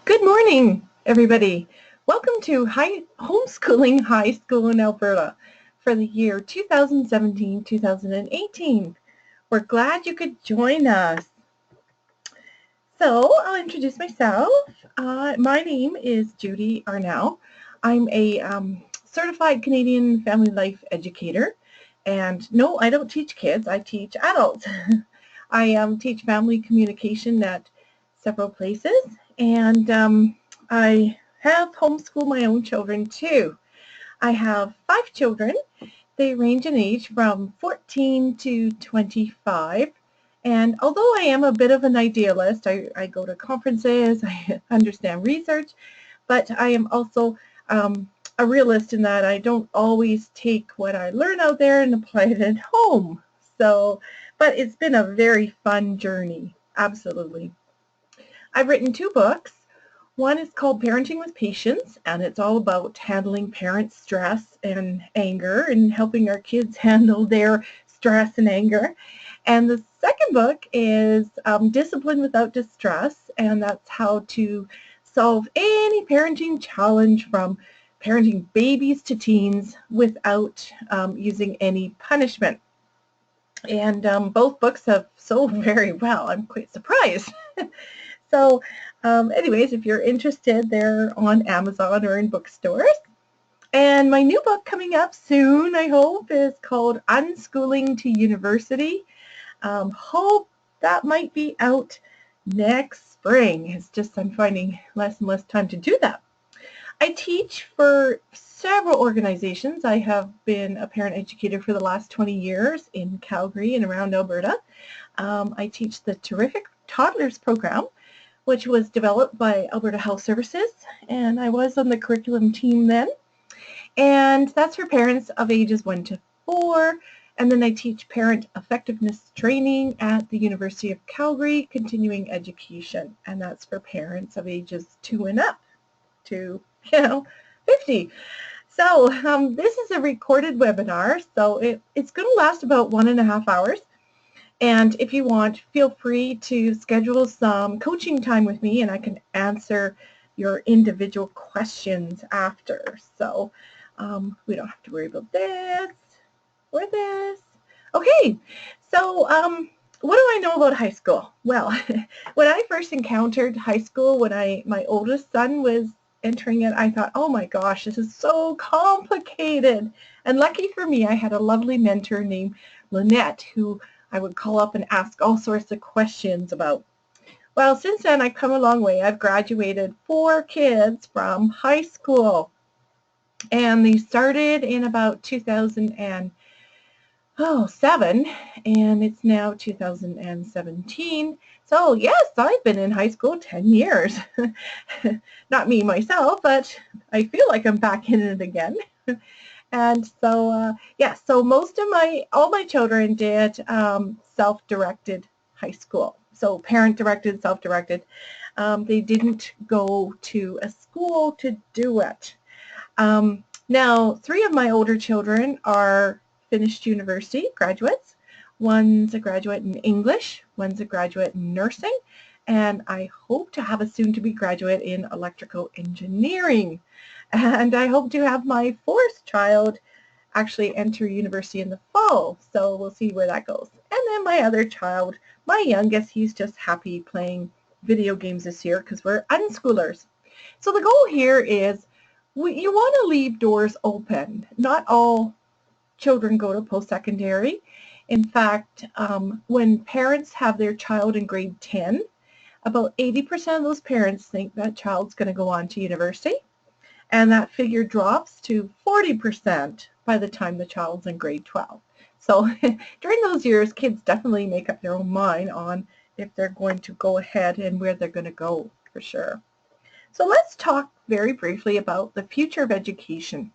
Good morning, everybody. Welcome to Homeschooling High School in Alberta for the year 2017-2018. We're glad you could join us. So I'll introduce myself. My name is Judy Arnall. I'm a certified Canadian family life educator. And no, I don't teach kids, I teach adults. I teach family communication at several places, and I have homeschooled my own children too. I have 5 children. They range in age from 14 to 25. And although I am a bit of an idealist, I go to conferences, I understand research, but I am also a realist in that I don't always take what I learn out there and apply it at home. But it's been a very fun journey, absolutely. I've written 2 books. One is called Parenting with Patience, and it's all about handling parents' stress and anger and helping our kids handle their stress and anger. And the second book is Discipline Without Distress, and that's how to solve any parenting challenge from parenting babies to teens without using any punishment. And both books have sold very well. I'm quite surprised. So anyways, if you're interested, they're on Amazon or in bookstores. And my new book coming up soon, I hope, is called Unschooling to University. Hope that might be out next spring. It's just I'm finding less and less time to do that. I teach for several organizations. I have been a parent educator for the last 20 years in Calgary and around Alberta. I teach the Terrific Toddlers program, which was developed by Alberta Health Services, and I was on the curriculum team then. And that's for parents of ages 1 to 4. And then I teach parent effectiveness training at the University of Calgary, continuing education, and that's for parents of ages 2 and up to 50. So this is a recorded webinar, so it's going to last about 1.5 hours. And if you want, feel free to schedule some coaching time with me, and I can answer your individual questions after. So we don't have to worry about this or this. Okay, so what do I know about high school? Well, when I first encountered high school, when my oldest son was entering it, I thought, oh my gosh, this is so complicated. And lucky for me, I had a lovely mentor named Lynette who I would call up and ask all sorts of questions about. Well, since then, I've come a long way. I've graduated 4 kids from high school, and they started in about 2007, and it's now 2017. So yes, I've been in high school 10 years. Not me myself, but I feel like I'm back in it again. And so, so most of all my children did self-directed high school. So parent-directed, self-directed. They didn't go to a school to do it. Now, 3 of my older children are finished university graduates. One's a graduate in English, one's a graduate in nursing, and I hope to have a soon-to-be graduate in electrical engineering. And I hope to have my 4th child actually enter university in the fall, so we'll see where that goes. And then my other child, my youngest, he's just happy playing video games this year because we're unschoolers. So the goal here is you want to leave doors open. Not all children go to post-secondary. In fact, when parents have their child in grade 10, about 80% of those parents think that child's going to go on to university, and that figure drops to 40% by the time the child's in grade 12. So during those years, kids definitely make up their own mind on if they're going to go ahead and where they're going to go, for sure. So let's talk very briefly about the future of education.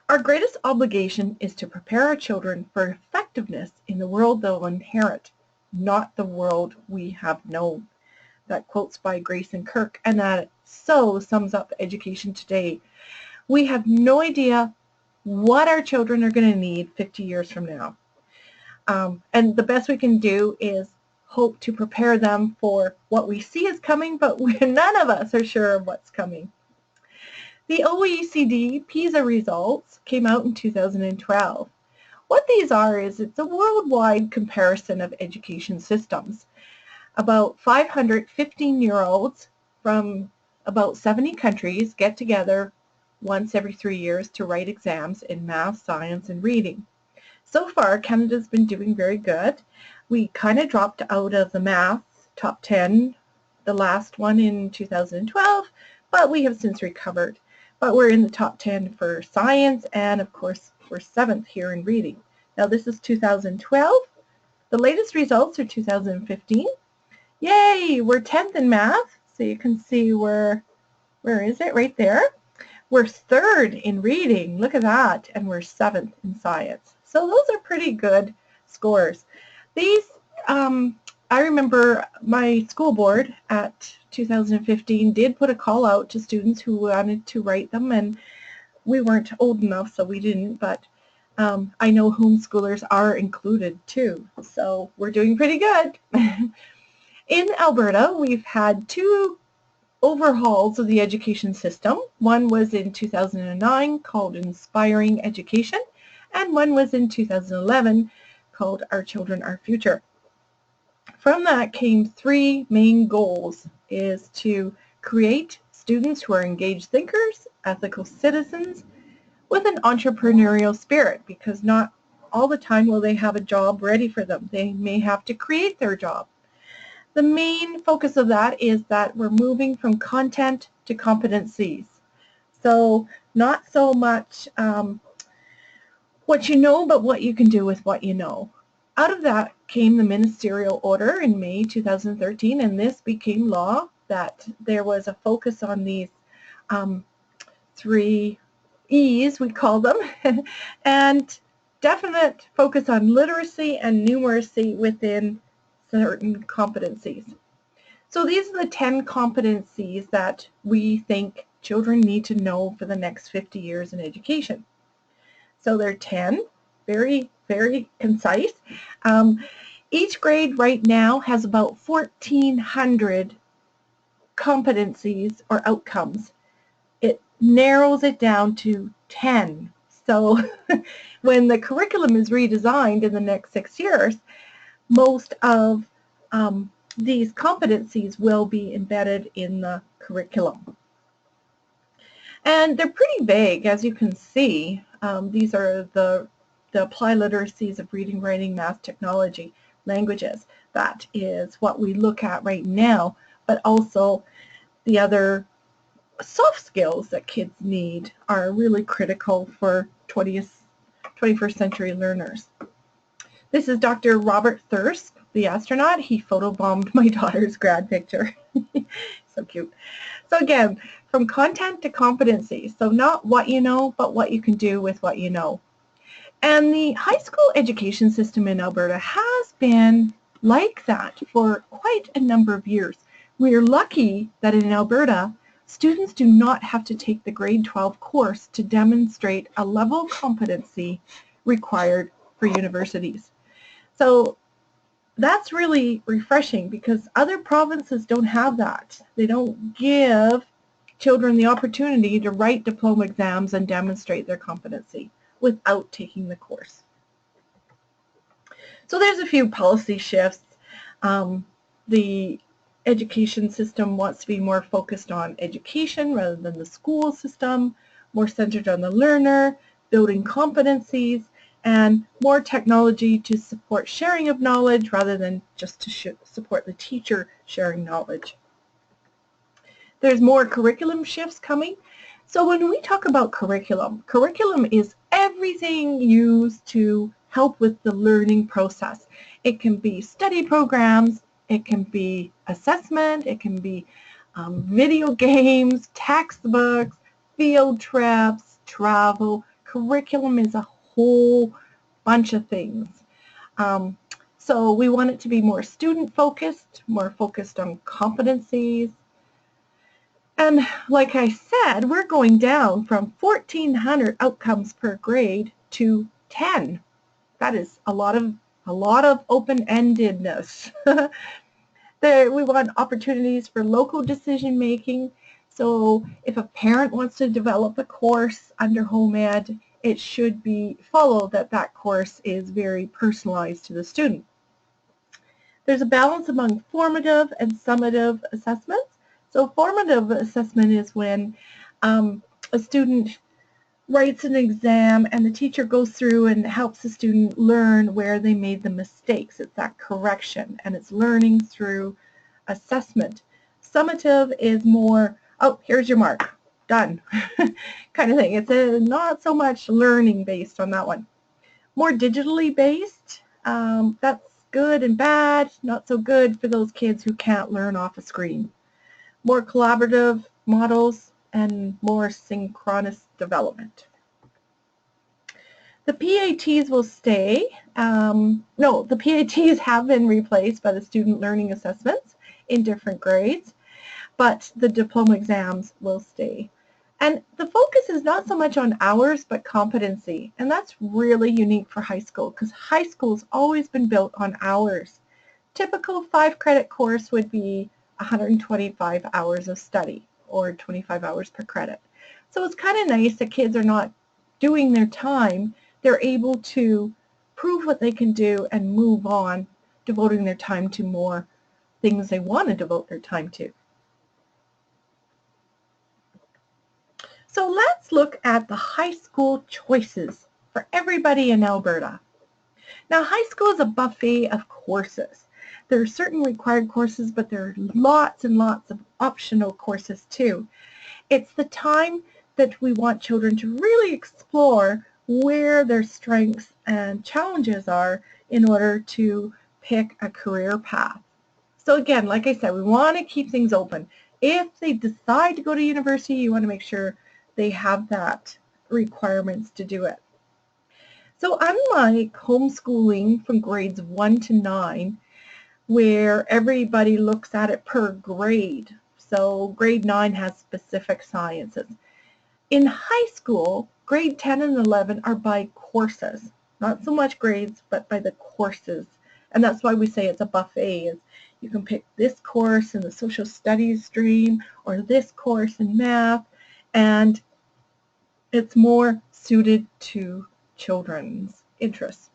Our greatest obligation is to prepare our children for effectiveness in the world they'll inherit, not the world we have known. That quote's by Grace and Kirk, and that so sums up education today. We have no idea what our children are going to need 50 years from now. And the best we can do is hope to prepare them for what we see is coming, but none of us are sure of what's coming. The OECD PISA results came out in 2012. What these are is it's a worldwide comparison of education systems. About 500 15-year-olds from about 70 countries get together once every 3 years to write exams in math, science, and reading. So far, Canada's been doing very good. We kind of dropped out of the math top 10, the last one in 2012, but we have since recovered. But we're in the top 10 for science, and of course we're 7th here in reading. Now this is 2012. The latest results are 2015. Yay, we're 10th in math, so you can see where is it? Right there. We're 3rd in reading, look at that, and we're 7th in science. So those are pretty good scores. These, I remember my school board at 2015 did put a call out to students who wanted to write them, and we weren't old enough, so we didn't, but I know homeschoolers are included too, so we're doing pretty good. In Alberta, we've had 2 overhauls of the education system. One was in 2009 called Inspiring Education, and one was in 2011 called Our Children, Our Future. From that came 3 main goals, is to create students who are engaged thinkers, ethical citizens, with an entrepreneurial spirit, because not all the time will they have a job ready for them. They may have to create their job. The main focus of that is that we're moving from content to competencies. So not so much what you know, but what you can do with what you know. Out of that came the ministerial order in May 2013, and this became law, that there was a focus on these 3 E's, we call them, and definite focus on literacy and numeracy within certain competencies. So these are the 10 competencies that we think children need to know for the next 50 years in education. So they're 10, very, very concise. Each grade right now has about 1,400 competencies or outcomes. It narrows it down to 10. So when the curriculum is redesigned in the next 6 years, most of these competencies will be embedded in the curriculum. And they're pretty vague, as you can see. These are the applied literacies of reading, writing, math, technology, languages. That is what we look at right now, but also the other soft skills that kids need are really critical for 21st century learners. This is Dr. Robert Thirsk, the astronaut. He photobombed my daughter's grad picture. So cute. So again, from content to competency. So not what you know, but what you can do with what you know. And the high school education system in Alberta has been like that for quite a number of years. We're lucky that in Alberta, students do not have to take the grade 12 course to demonstrate a level of competency required for universities. So that's really refreshing, because other provinces don't have that. They don't give children the opportunity to write diploma exams and demonstrate their competency without taking the course. So there's a few policy shifts. The education system wants to be more focused on education rather than the school system, more centered on the learner, building competencies, and more technology to support sharing of knowledge rather than just to support the teacher sharing knowledge. There's more curriculum shifts coming. So when we talk about curriculum, curriculum is everything used to help with the learning process. It can be study programs, it can be assessment, it can be video games, textbooks, field trips, travel. Curriculum is a whole bunch of things. So we want it to be more student-focused, more focused on competencies. And like I said, we're going down from 1,400 outcomes per grade to 10. That is a lot of a lot of open-endedness. We want opportunities for local decision making. So if a parent wants to develop a course under home ed, it should be followed that that course is very personalized to the student. There's a balance among formative and summative assessments. So formative assessment is when a student writes an exam and the teacher goes through and helps the student learn where they made the mistakes. It's that correction, and it's learning through assessment. Summative is more, oh, here's your mark, done, kind of thing. It's not so much learning based on that one. More digitally based, that's good and bad, not so good for those kids who can't learn off a screen. More collaborative models and more synchronous development. The PATs will stay. No, the PATs have been replaced by the student learning assessments in different grades, but the diploma exams will stay. And the focus is not so much on hours, but competency. And that's really unique for high school, because high school's always been built on hours. Typical 5-credit course would be 125 hours of study, or 25 hours per credit. So it's kind of nice that kids are not doing their time. They're able to prove what they can do and move on, devoting their time to more things they want to devote their time to. So let's look at the high school choices for everybody in Alberta. Now, high school is a buffet of courses. There are certain required courses, but there are lots and lots of optional courses too. It's the time that we want children to really explore where their strengths and challenges are in order to pick a career path. So again, like I said, we want to keep things open. If they decide to go to university, you want to make sure they have that requirements to do it. So unlike homeschooling from grades 1 to 9, where everybody looks at it per grade, so grade 9 has specific sciences. In high school, grade 10 and 11 are by courses, not so much grades, but by the courses. And that's why we say it's a buffet. You can pick this course in the social studies stream or this course in math, and it's more suited to children's interests.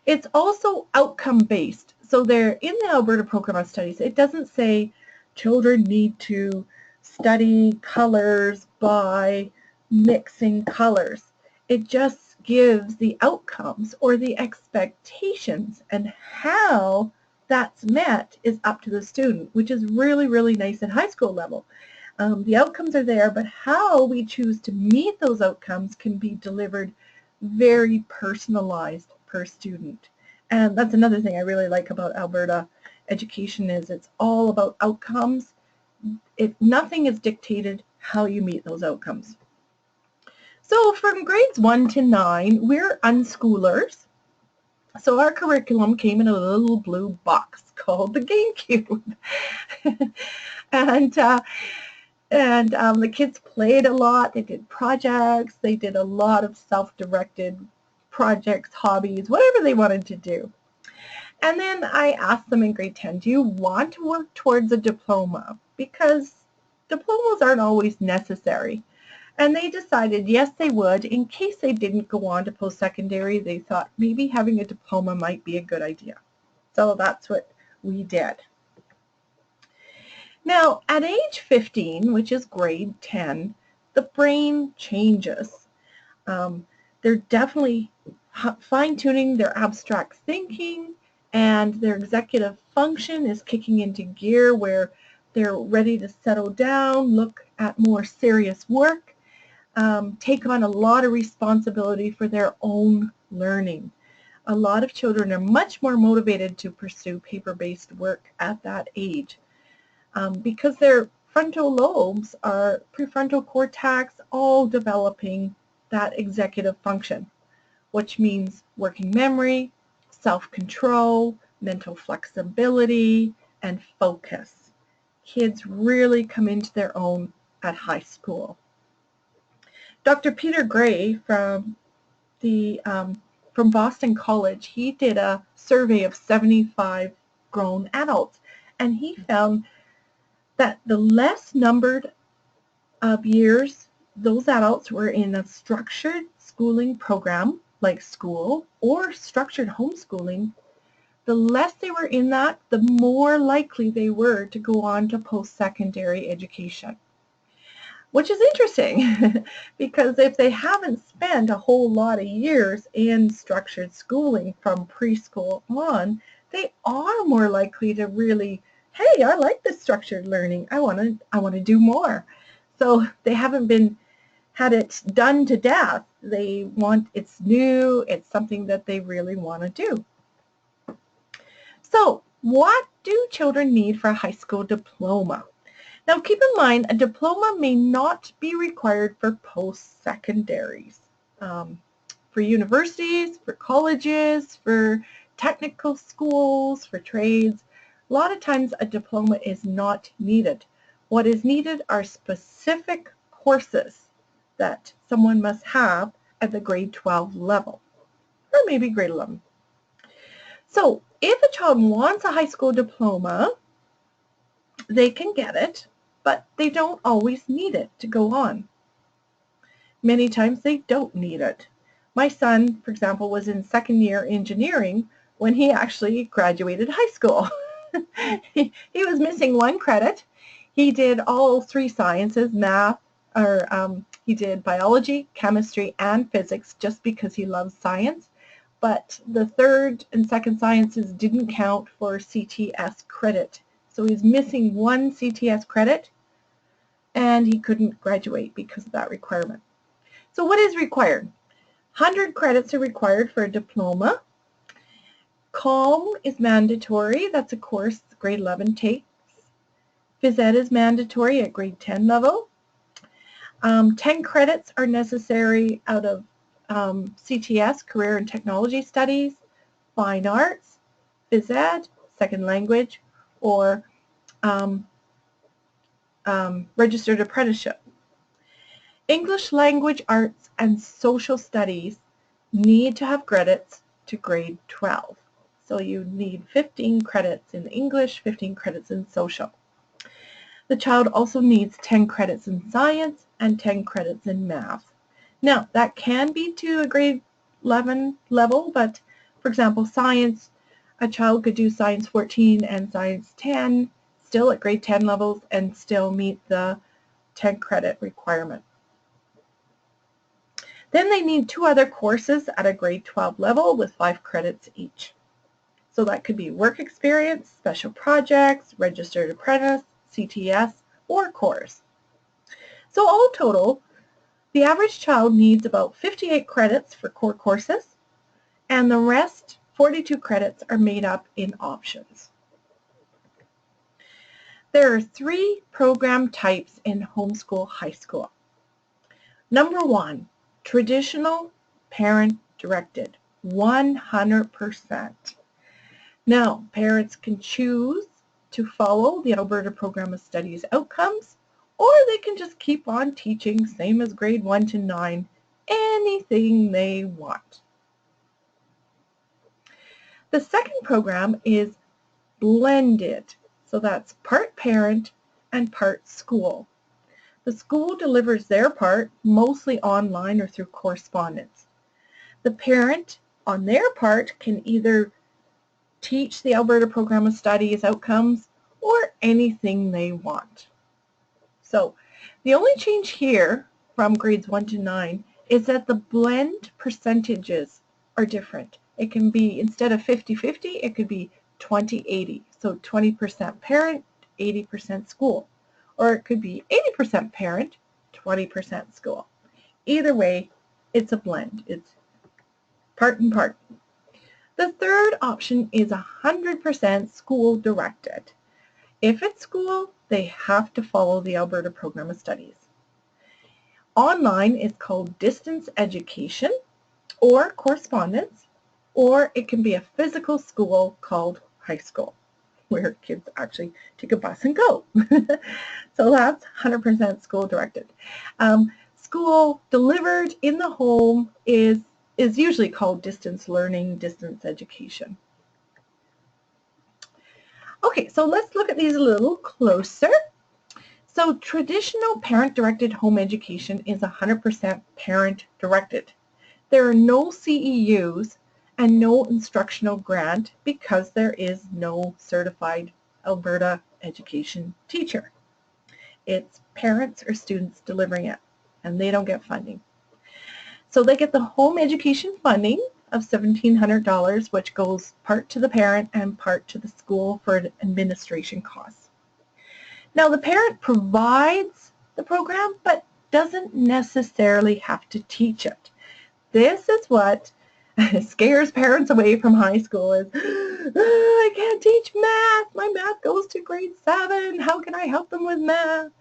It's also outcome-based. So there, in the Alberta Program of Studies, it doesn't say children need to study colors by mixing colors. It just gives the outcomes or the expectations, and how that's met is up to the student, which is really, really nice at high school level. The outcomes are there, but how we choose to meet those outcomes can be delivered very personalized per student. And that's another thing I really like about Alberta education, is it's all about outcomes. Nothing is dictated how you meet those outcomes. So from grades 1 to 9, we're unschoolers. So our curriculum came in a little blue box called the GameCube. and the kids played a lot. They did projects. They did a lot of self-directed projects, hobbies, whatever they wanted to do. And then I asked them in grade 10, do you want to work towards a diploma? Because diplomas aren't always necessary. And they decided yes, they would. In case they didn't go on to post-secondary, they thought maybe having a diploma might be a good idea. So that's what we did. Now, at age 15, which is grade 10, the brain changes. They're definitely fine-tuning their abstract thinking, and their executive function is kicking into gear where they're ready to settle down, look at more serious work, take on a lot of responsibility for their own learning. A lot of children are much more motivated to pursue paper-based work at that age because their frontal lobes, our prefrontal cortex, all developing that executive function, which means working memory, self-control, mental flexibility, and focus. Kids really come into their own at high school. Dr. Peter Gray from the from Boston College, he did a survey of 75 grown adults, and he found that the less numbered of years those adults were in a structured schooling program like school or structured homeschooling, the less they were in that, the more likely they were to go on to post-secondary education. Which is interesting because if they haven't spent a whole lot of years in structured schooling from preschool on, they are more likely to really, hey, I like this structured learning. I want to do more. So they haven't had it done to death. They want, it's new, it's something that they really want to do. So what do children need for a high school diploma? Now keep in mind, a diploma may not be required for post-secondaries. For universities, for colleges, for technical schools, for trades, a lot of times a diploma is not needed. What is needed are specific courses that someone must have at the grade 12 level, or maybe grade 11. So if a child wants a high school diploma, they can get it, but they don't always need it to go on. Many times they don't need it. My son, for example, was in second year engineering when he actually graduated high school. he was missing one credit. He did all 3 sciences, math, he did biology, chemistry, and physics just because he loves science. But the third and second sciences didn't count for CTS credit. So he's missing 1 CTS credit, and he couldn't graduate because of that requirement. So what is required? 100 credits are required for a diploma. CALM is mandatory. That's a course grade 11 takes. Phys Ed is mandatory at grade 10 level. 10 credits are necessary out of CTS, Career and Technology Studies, Fine Arts, Phys Ed, Second Language, or Registered Apprenticeship. English Language Arts and Social Studies need to have credits to grade 12. So you need 15 credits in English, 15 credits in social. The child also needs 10 credits in science and 10 credits in math. Now, that can be to a grade 11 level, but for example, science, a child could do science 14 and science 10 still at grade 10 levels and still meet the 10 credit requirement. Then they need 2 other courses at a grade 12 level with 5 credits each. So that could be work experience, special projects, registered apprentice, CTS, or course. So all total, the average child needs about 58 credits for core courses, and the rest, 42 credits, are made up in options. There are 3 program types in homeschool high school. Number 1, traditional parent-directed, 100%. Now, parents can choose to follow the Alberta Program of Studies outcomes, or they can just keep on teaching, same as grade 1 to 9, anything they want. The second program is blended, so that's part parent and part school. The school delivers their part mostly online or through correspondence. The parent, on their part, can either teach the Alberta Program of Studies outcomes or anything they want. So the only change here from grades 1 to 9 is that the blend percentages are different. It can be, instead of 50-50, it could be 20-80. So 20% parent, 80% school. Or it could be 80% parent, 20% school. Either way, it's a blend. It's part and part. The third option is 100% school-directed. If it's school, they have to follow the Alberta Program of Studies. Online is called distance education or correspondence, or it can be a physical school called high school, where kids actually take a bus and go. So that's 100% school-directed. School delivered in the home is is usually called distance learning, distance education. Okay, so let's look at these a little closer. So traditional parent-directed home education is 100% parent-directed. There are no CEUs and no instructional grant because there is no certified Alberta education teacher. It's parents or students delivering it, and they don't get funding. So they get the home education funding of $1,700, which goes part to the parent and part to the school for administration costs. Now the parent provides the program but doesn't necessarily have to teach it. This is what scares parents away from high school is, I can't teach math. My math goes to grade 7. How can I help them with math?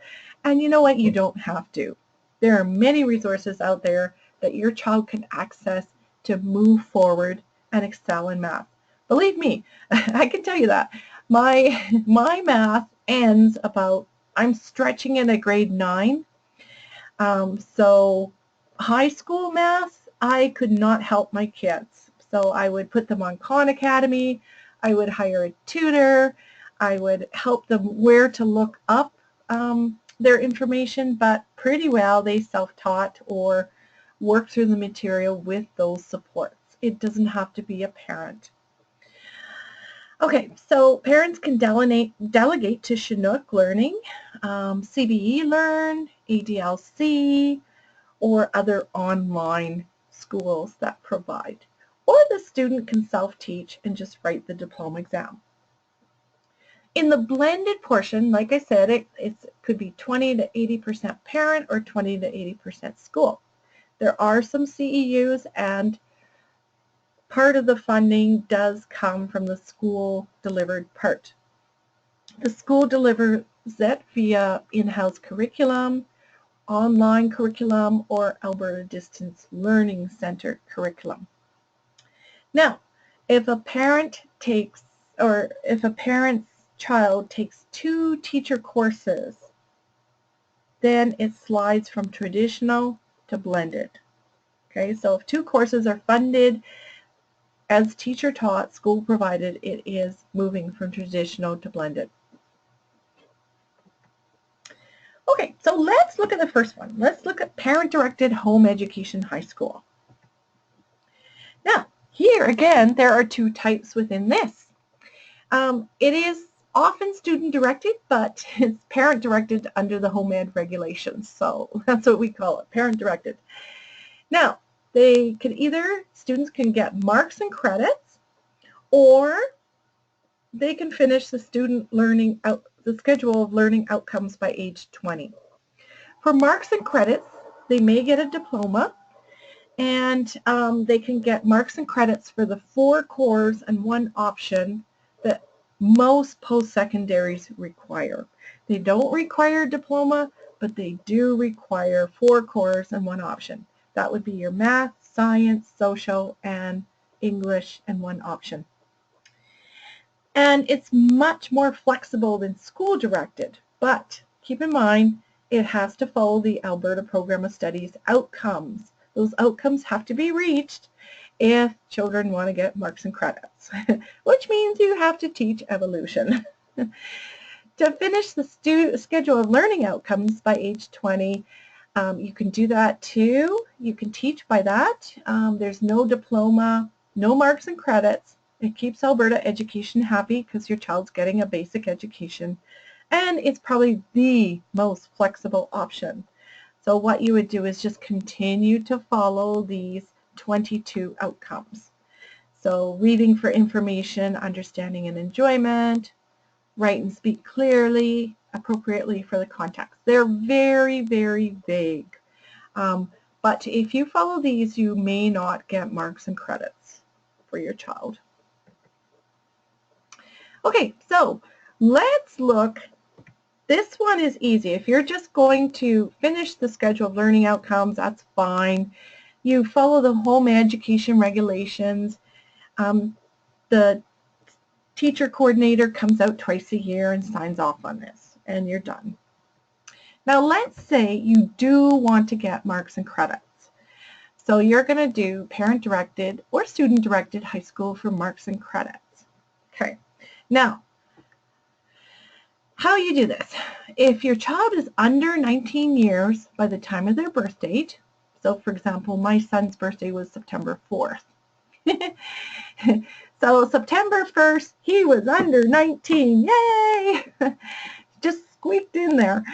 And you know what? You don't have to. There are many resources out there that your child can access to move forward and excel in math. Believe me, I can tell you that. My math ends about, I'm stretching it at grade 9. So high school math, I could not help my kids. So I would put them on Khan Academy. I would hire a tutor. I would help them where to look up their information, but pretty well they self-taught or work through the material with those supports. It doesn't have to be a parent. Okay, so parents can delegate to Chinook Learning, CBE Learn, ADLC, or other online schools that provide. Or the student can self-teach and just write the diploma exam. In the blended portion, like I said, it could be 20 to 80% parent or 20 to 80% school. There are some CEUs, and part of the funding does come from the school delivered part. The school delivers it via in-house curriculum, online curriculum, or Alberta Distance Learning Center curriculum. Now, if a parent takes, or if a parent's child takes 2 teacher courses, then it slides from traditional to blended. Okay, so if 2 courses are funded as teacher taught, school provided, it is moving from traditional to blended. Okay, so let's look at the first one. Let's look at parent-directed home education high school. Now, here again, there are 2 types within this. It is often student-directed, but it's parent-directed under the home ed regulations, so that's what we call it, parent-directed. Now, they can either, students can get marks and credits, or they can finish the the schedule of learning outcomes by age 20. For marks and credits, they may get a diploma, and they can get marks and credits for the 4 cores and 1 option that most post-secondaries require. They don't require a diploma, but they do require 4 cores and 1 option. That would be your math, science, social, and English, and 1 option. And it's much more flexible than school-directed, but keep in mind it has to follow the Alberta Program of Studies outcomes. Those outcomes have to be reached if children want to get marks and credits, which means you have to teach evolution. To finish the schedule of learning outcomes by age 20, you can do that too. You can teach by that. There's no diploma, no marks and credits. It keeps Alberta education happy because your child's getting a basic education, and it's probably the most flexible option. So what you would do is just continue to follow these 22 outcomes. So reading for information, understanding and enjoyment, write and speak clearly, appropriately for the context. They're very, very vague. But if you follow these, you may not get marks and credits for your child. Okay, so let's look. This one is easy. If you're just going to finish the schedule of learning outcomes, that's fine. You follow the home education regulations. The teacher coordinator comes out twice a year and signs off on this, and you're done. Now let's say you do want to get marks and credits. So you're going to do parent-directed or student-directed high school for marks and credits. Okay. Now, how you do this. If your child is under 19 years by the time of their birth date, so for example, my son's birthday was September 4th. So September 1st, he was under 19. Yay! Just squeaked in there.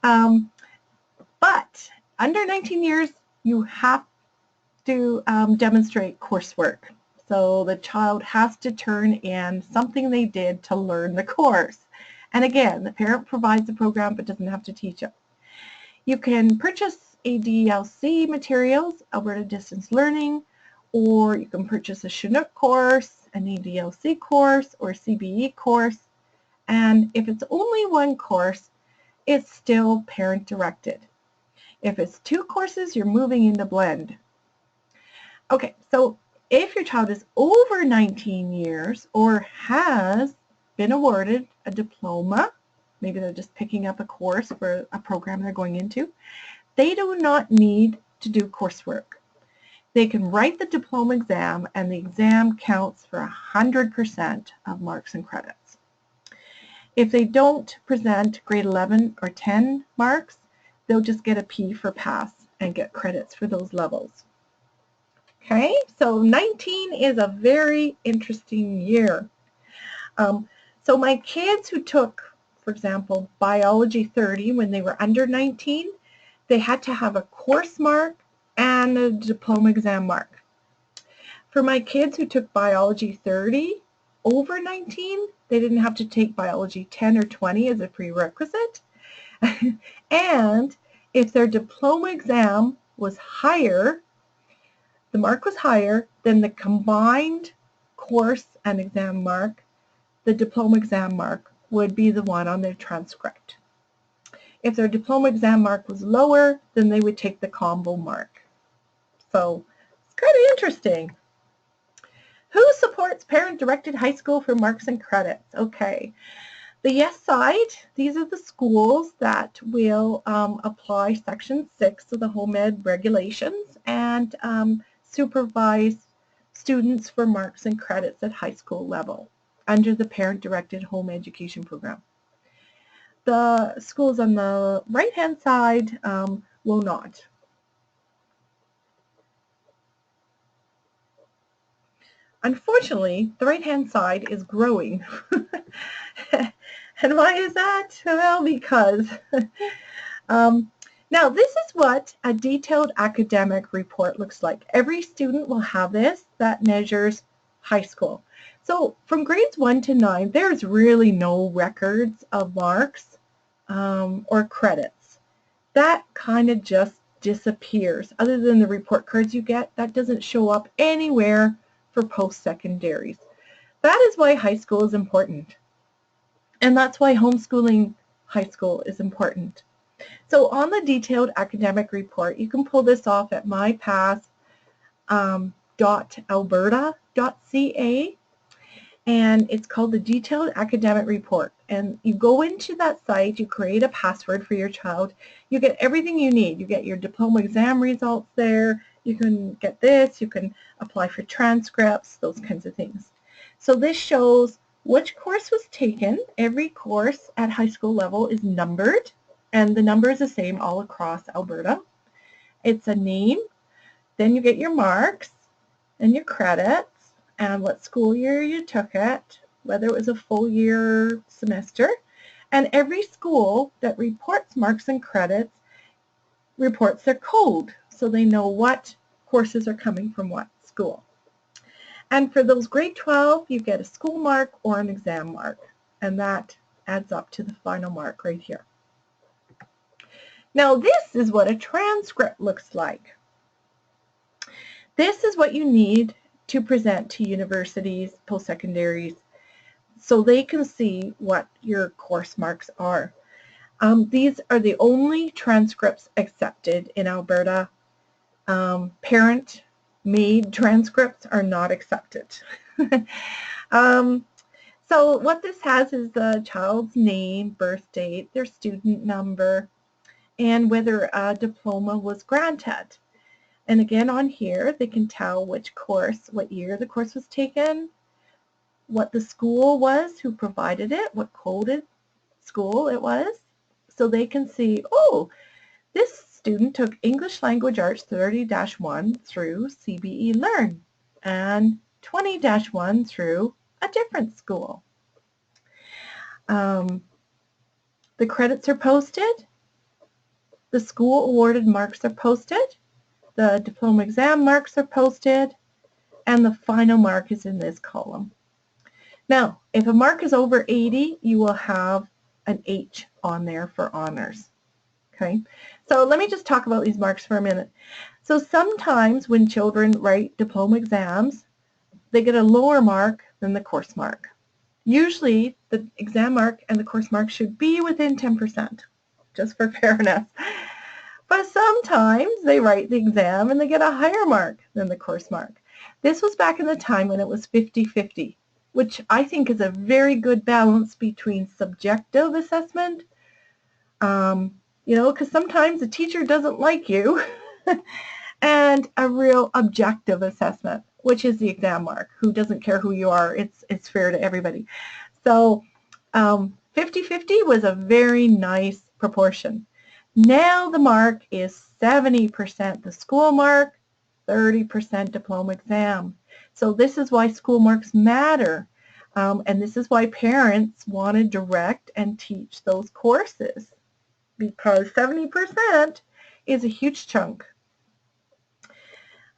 But under 19 years, you have to demonstrate coursework. So the child has to turn in something they did to learn the course. And again, the parent provides the program but doesn't have to teach it. You can purchase ADLC materials, Alberta Distance Learning, or you can purchase a Chinook course, an ADLC course, or a CBE course. And if it's only one course, it's still parent-directed. If it's two courses, you're moving into blend. Okay, so if your child is over 19 years or has been awarded a diploma, maybe they're just picking up a course for a program they're going into, they do not need to do coursework. They can write the diploma exam, and the exam counts for 100% of marks and credits. If they don't present grade 11 or 10 marks, they'll just get a P for pass and get credits for those levels. Okay, so 19 is a very interesting year. So my kids who took, for example, Biology 30 when they were under 19, they had to have a course mark and a diploma exam mark. For my kids who took Biology 30 over 19, they didn't have to take Biology 10 or 20 as a prerequisite. And if their diploma exam was higher, the mark was higher than the combined course and exam mark, the diploma exam mark would be the one on their transcript. If their diploma exam mark was lower, then they would take the combo mark. So it's kind of interesting. Who supports parent-directed high school for marks and credits? Okay. The yes side, these are the schools that will apply Section 6 of the Home Ed regulations and supervise students for marks and credits at high school level under the parent-directed home education program. The schools on the right-hand side will not. Unfortunately, the right-hand side is growing. And why is that? Well, because now this is what a detailed academic report looks like. Every student will have this that measures high school. So from grades 1 to 9, there's really no records of marks or credits. That kind of just disappears. Other than the report cards you get, that doesn't show up anywhere for post-secondaries. That is why high school is important. And that's why homeschooling high school is important. So on the detailed academic report, you can pull this off at mypass.alberta.ca, and it's called the Detailed Academic Report. And you go into that site, you create a password for your child, you get everything you need. You get your diploma exam results there, you can get this, you can apply for transcripts, those kinds of things. So this shows which course was taken. Every course at high school level is numbered, and the number is the same all across Alberta. It's a name, then you get your marks and your credits, and what school year you took it, whether it was a full year semester, and every school that reports marks and credits reports their code, so they know what courses are coming from what school. And for those grade 12, you get a school mark or an exam mark, and that adds up to the final mark right here. Now this is what a transcript looks like. This is what you need to present to universities, post-secondaries, so they can see what your course marks are. These are the only transcripts accepted in Alberta. Parent-made transcripts are not accepted. So what this has is the child's name, birth date, their student number, and whether a diploma was granted. And again on here, they can tell which course, what year the course was taken, what the school was who provided it, what coded school it was. So they can see, oh, this student took English Language Arts 30-1 through CBE Learn and 20-1 through a different school. The credits are posted. The school awarded marks are posted. The diploma exam marks are posted. And the final mark is in this column. Now, if a mark is over 80, you will have an H on there for honors. Okay, so let me just talk about these marks for a minute. So sometimes when children write diploma exams, they get a lower mark than the course mark. Usually the exam mark and the course mark should be within 10%, just for fairness. But sometimes they write the exam and they get a higher mark than the course mark. This was back in the time when it was 50-50, which I think is a very good balance between subjective assessment, you know, because sometimes the teacher doesn't like you, and a real objective assessment, which is the exam mark. Who doesn't care who you are? It's fair to everybody. So 50-50 was a very nice proportion. Now the mark is 70% the school mark, 30% diploma exam. So this is why school marks matter, and this is why parents want to direct and teach those courses, because 70% is a huge chunk.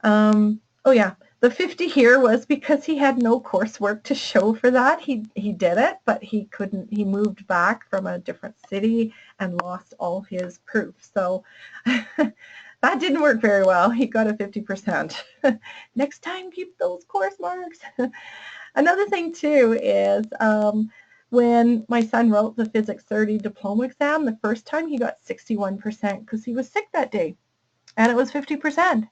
Oh yeah, the 50 here was because he had no coursework to show for that. He did it, but he couldn't. He moved back from a different city and lost all his proof. So that didn't work very well. He got a 50%. Next time, keep those course marks. Another thing too is when my son wrote the Physics 30 diploma exam, the first time he got 61% because he was sick that day, and it was 50%.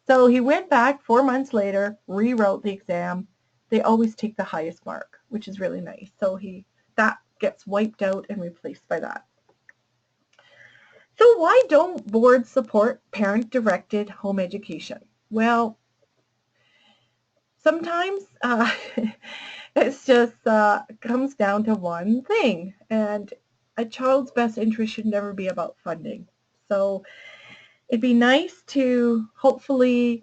So he went back 4 months later, rewrote the exam. They always take the highest mark, which is really nice. So that gets wiped out and replaced by that. So why don't boards support parent-directed home education? Well, sometimes it's just comes down to one thing, and a child's best interest should never be about funding. So it'd be nice to hopefully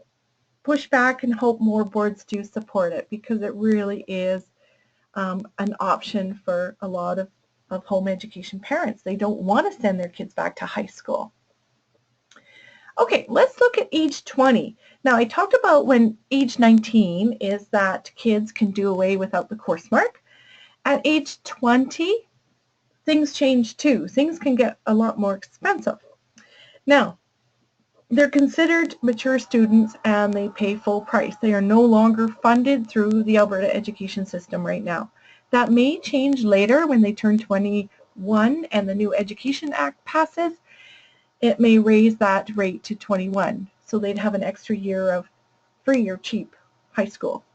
push back and hope more boards do support it, because it really is an option for a lot of home education parents. They don't want to send their kids back to high school. Okay, let's look at age 20. Now, I talked about when age 19 is that kids can do away without the course mark. At age 20, things change too. Things can get a lot more expensive. Now, they're considered mature students and they pay full price. They are no longer funded through the Alberta education system right now. That may change later when they turn 21 and the new Education Act passes. It may raise that rate to 21, so they'd have an extra year of free or cheap high school.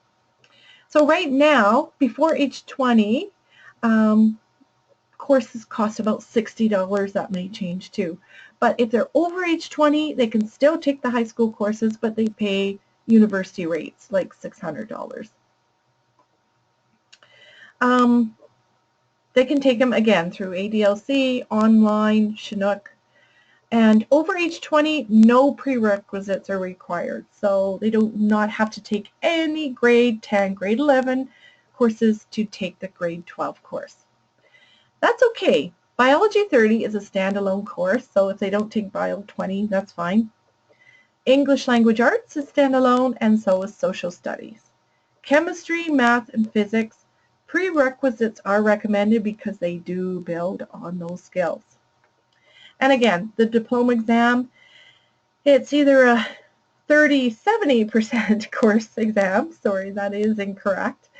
So right now, before age 20, courses cost about $60. That may change too. But if they're over age 20, they can still take the high school courses, but they pay university rates, like $600. They can take them, again, through ADLC, online, Chinook. And over age 20, no prerequisites are required. So they do not have to take any grade 10, grade 11 courses to take the grade 12 course. That's okay. Biology 30 is a standalone course, so if they don't take Bio 20, that's fine. English Language Arts is standalone, and so is Social Studies. Chemistry, math, and physics, prerequisites are recommended because they do build on those skills. And again, the diploma exam, it's either a 30-70% course exam, sorry, that is incorrect,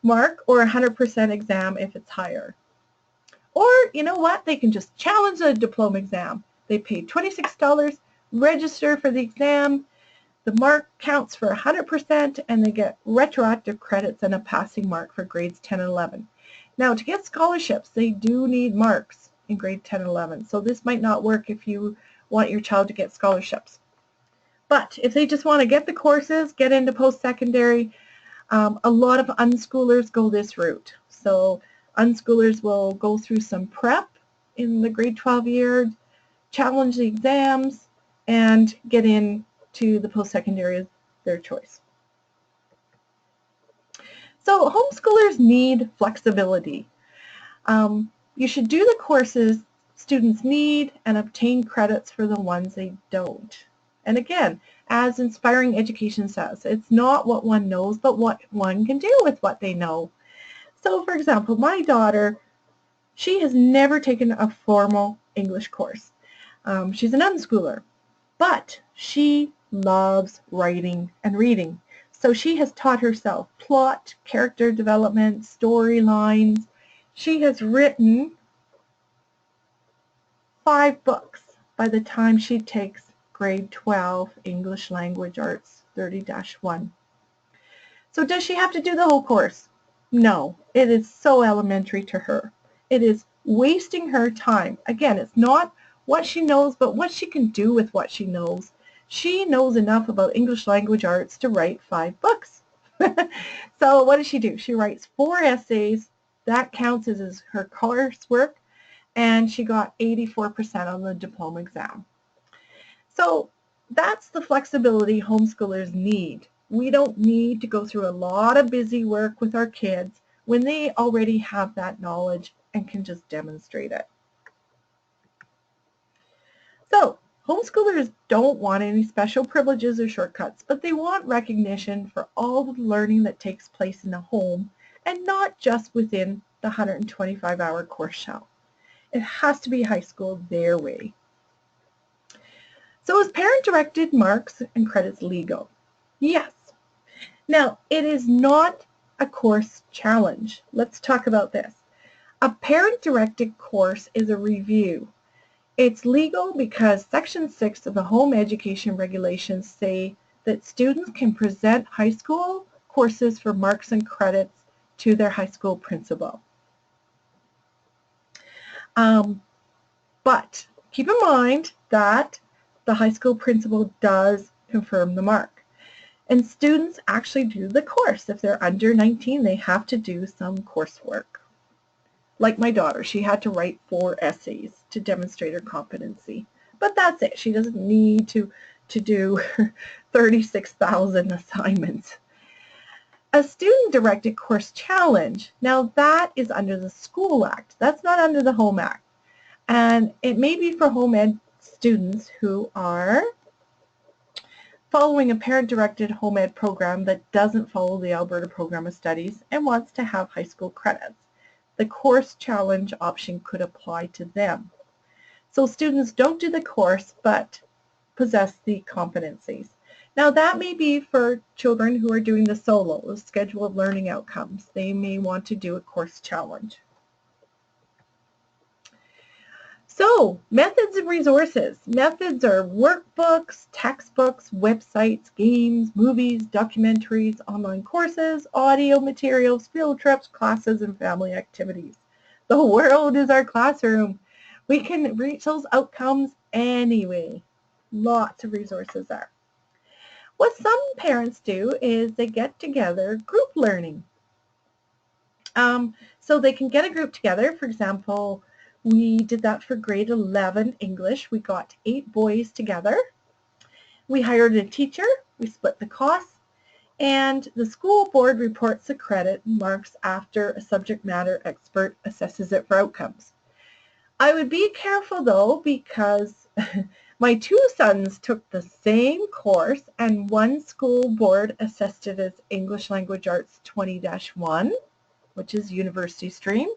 mark, or 100% exam if it's higher. Or, you know what, they can just challenge the diploma exam. They pay $26, register for the exam, the mark counts for 100%, and they get retroactive credits and a passing mark for grades 10 and 11. Now, to get scholarships, they do need marks in grade 10 and 11, so this might not work if you want your child to get scholarships. But if they just want to get the courses, get into post-secondary, a lot of unschoolers go this route. So unschoolers will go through some prep in the grade 12 year, challenge the exams, and get into the post-secondary as their choice. So homeschoolers need flexibility. You should do the courses students need and obtain credits for the ones they don't. And again, as Inspiring Education says, it's not what one knows, but what one can do with what they know. So for example, my daughter, she has never taken a formal English course. She's an unschooler, but she loves writing and reading. So she has taught herself plot, character development, storylines. She has written 5 books by the time she takes grade 12 English Language Arts 30-1. So does she have to do the whole course? No, it is so elementary to her. It is wasting her time. Again, it's not what she knows, but what she can do with what she knows. She knows enough about English Language Arts to write 5 books. So what does she do? She writes 4 essays. That counts as her coursework, and she got 84% on the diploma exam. So that's the flexibility homeschoolers need. We don't need to go through a lot of busy work with our kids when they already have that knowledge and can just demonstrate it. So homeschoolers don't want any special privileges or shortcuts, but they want recognition for all the learning that takes place in the home and not just within the 125-hour course shell. It has to be high school their way. So is parent-directed marks and credits legal? Yes. Now, it is not a course challenge. Let's talk about this. A parent-directed course is a review. It's legal because Section 6 of the Home Education Regulations say that students can present high school courses for marks and credits to their high school principal. But keep in mind that the high school principal does confirm the mark. And students actually do the course. If they're under 19, they have to do some coursework. Like my daughter, she had to write 4 essays to demonstrate her competency. But that's it. She doesn't need to do 36,000 assignments. A student-directed course challenge, now that is under the School Act. That's not under the Home Act. And it may be for home ed students who are following a parent-directed home ed program that doesn't follow the Alberta Program of Studies and wants to have high school credits. The course challenge option could apply to them. So students don't do the course but possess the competencies. Now that may be for children who are doing the solo, the schedule of learning outcomes. They may want to do a course challenge. So, methods and resources. Methods are workbooks, textbooks, websites, games, movies, documentaries, online courses, audio materials, field trips, classes, and family activities. The world is our classroom. We can reach those outcomes anyway. Lots of resources there. What some parents do is they get together group learning. So they can get a group together. For example, we did that for grade 11 English. We got 8 boys together. We hired a teacher. We split the costs. And the school board reports the credit and marks after a subject matter expert assesses it for outcomes. I would be careful though, because my 2 sons took the same course and one school board assessed it as English Language Arts 20-1, which is university stream,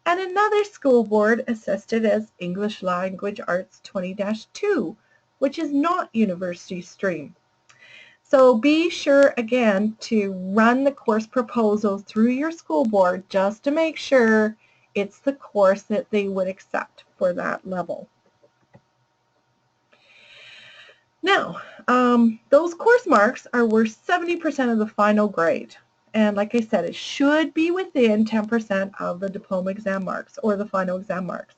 and another school board assessed it as English Language Arts 20-2, which is not university stream. So be sure again to run the course proposal through your school board just to make sure it's the course that they would accept for that level. Now, those course marks are worth 70% of the final grade. And like I said, it should be within 10% of the diploma exam marks or the final exam marks.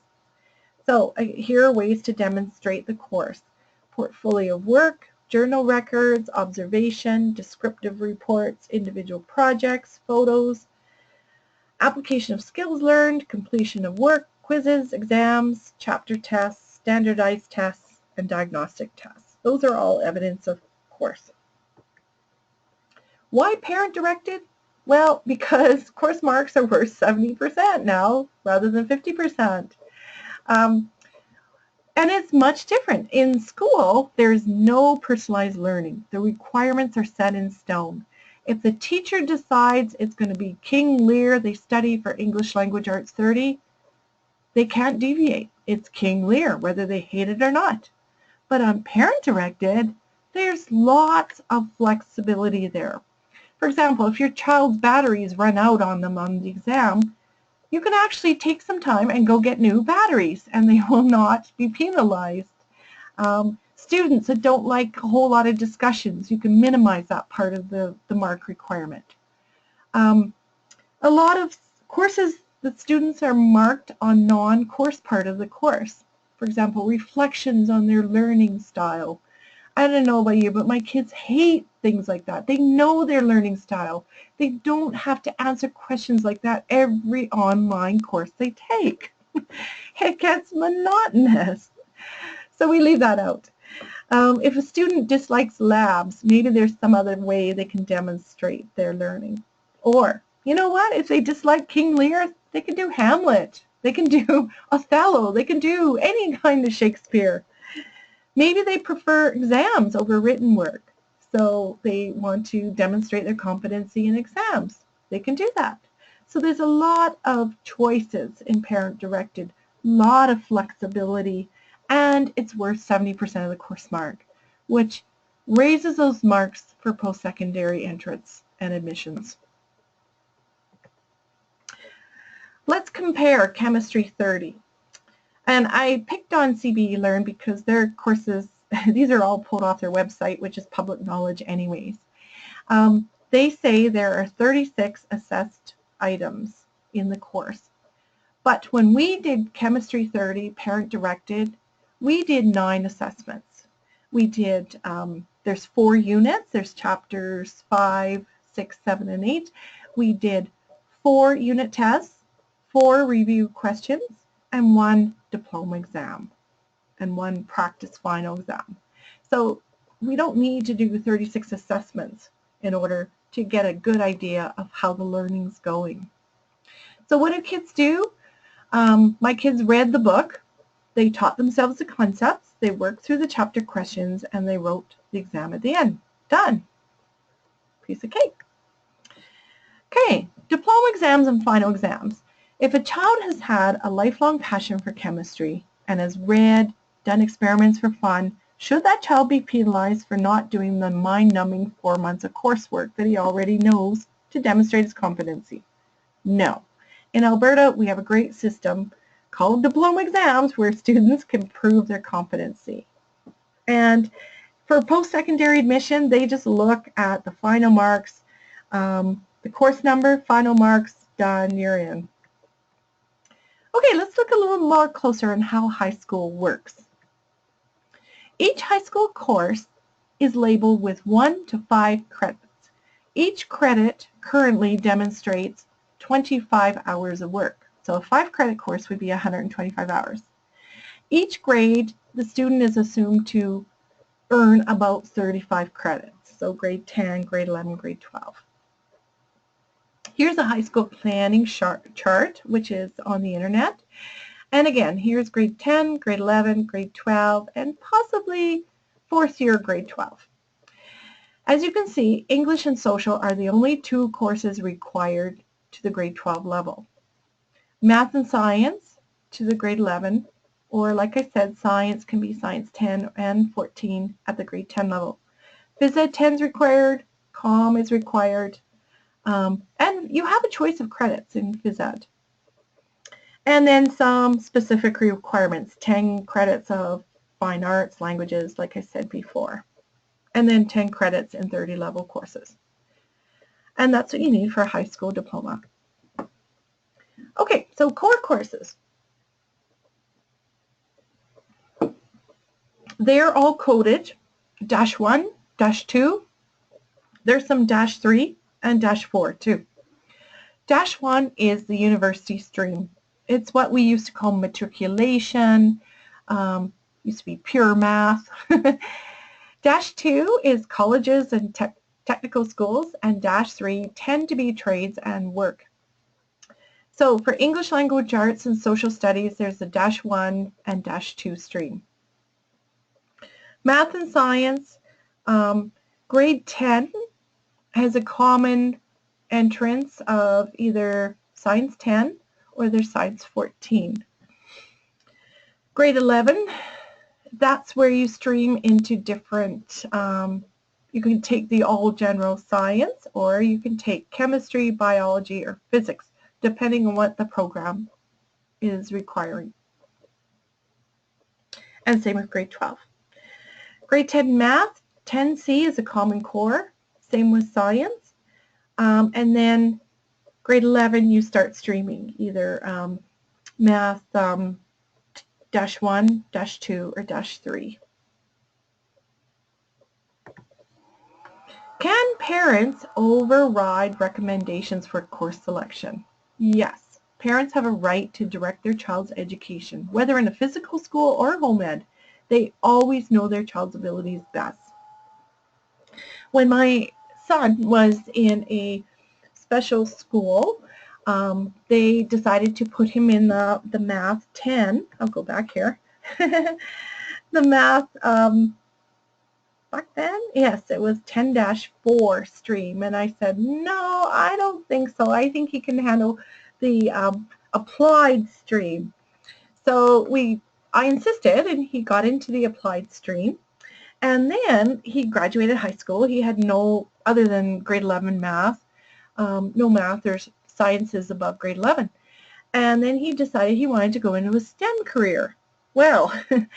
So here are ways to demonstrate the course. Portfolio of work, journal records, observation, descriptive reports, individual projects, photos, application of skills learned, completion of work, quizzes, exams, chapter tests, standardized tests, and diagnostic tests. Those are all evidence of course. Why parent-directed? Well, because course marks are worth 70% now rather than 50%. And it's much different. In school, there's no personalized learning. The requirements are set in stone. If the teacher decides it's going to be King Lear they study for English Language Arts 30, they can't deviate. It's King Lear, whether they hate it or not. But on parent-directed, there's lots of flexibility there. For example, if your child's batteries run out on them on the exam, you can actually take some time and go get new batteries, and they will not be penalized. Students that don't like a whole lot of discussions, you can minimize that part of the mark requirement. A lot of courses that students are marked on non-course part of the course. For example, reflections on their learning style. I don't know about you, but my kids hate things like that. They know their learning style. They don't have to answer questions like that every online course they take. It gets monotonous. So we leave that out. If a student dislikes labs, maybe there's some other way they can demonstrate their learning. Or, you know what, if they dislike King Lear, they can do Hamlet. They can do Othello. They can do any kind of Shakespeare. Maybe they prefer exams over written work, so they want to demonstrate their competency in exams. They can do that. So there's a lot of choices in parent-directed, a lot of flexibility, and it's worth 70% of the course mark, which raises those marks for post-secondary entrance and admissions. Let's compare Chemistry 30. And I picked on CBE Learn because their courses, these are all pulled off their website, which is public knowledge anyways. They say there are 36 assessed items in the course. But when we did Chemistry 30 parent-directed, we did 9 assessments. We did, there's 4 units, there's chapters 5, 6, 7, and 8. We did 4 unit tests, 4 review questions, and 1 diploma exam, and 1 practice final exam. So we don't need to do 36 assessments in order to get a good idea of how the learning's going. So what do kids do? My kids read the book, they taught themselves the concepts, they worked through the chapter questions, and they wrote the exam at the end. Done. Piece of cake. Okay, diploma exams and final exams. If a child has had a lifelong passion for chemistry and has read, done experiments for fun, should that child be penalized for not doing the mind-numbing 4 months of coursework that he already knows to demonstrate his competency? No. In Alberta, we have a great system called diploma exams where students can prove their competency. And for post-secondary admission, they just look at the final marks, the course number, final marks, done, you're in. Okay, let's look a little more closer on how high school works. Each high school course is labeled with 1 to 5 credits. Each credit currently demonstrates 25 hours of work. So a 5-credit course would be 125 hours. Each grade, the student is assumed to earn about 35 credits. So grade 10, grade 11, grade 12. Here's a high school planning chart, which is on the internet. And again, here's grade 10, grade 11, grade 12, and possibly 4th year grade 12. As you can see, English and social are the only 2 courses required to the grade 12 level. Math and science to the grade 11, or like I said, science can be science 10 and 14 at the grade 10 level. Phys Ed 10 is required, comm is required, and you have a choice of credits in Phys Ed. And then some specific requirements, 10 credits of fine arts, languages, like I said before. And then 10 credits in 30-level courses. And that's what you need for a high school diploma. Okay, so core courses. They're all coded. -1, -2. There's some -3 and -4 too. -1 is the university stream. It's what we used to call matriculation, used to be pure math. -2 is colleges and technical schools, and -3 tend to be trades and work. So for English language arts and social studies, there's a -1 and -2 stream. Math and science, grade 10 has a common entrance of either Science 10 or their Science 14. Grade 11, that's where you stream into different, you can take the all general science, or you can take chemistry, biology, or physics, depending on what the program is requiring. And same with grade 12. Grade 10 math, 10C is a common core, same with science. And then grade 11 you start streaming either math -1, -2, or -3. Can parents override recommendations for course selection? Yes. Parents have a right to direct their child's education, whether in a physical school or home ed. They always know their child's abilities best. When my son was in a special school, they decided to put him in the math 10. I'll go back here. The math, back then, yes, it was 10-4 stream. And I said, no, I don't think so. I think he can handle the applied stream. So I insisted, and he got into the applied stream. And then he graduated high school. He had no, other than grade 11 math, no math or sciences above grade 11. And then he decided he wanted to go into a STEM career. Well, then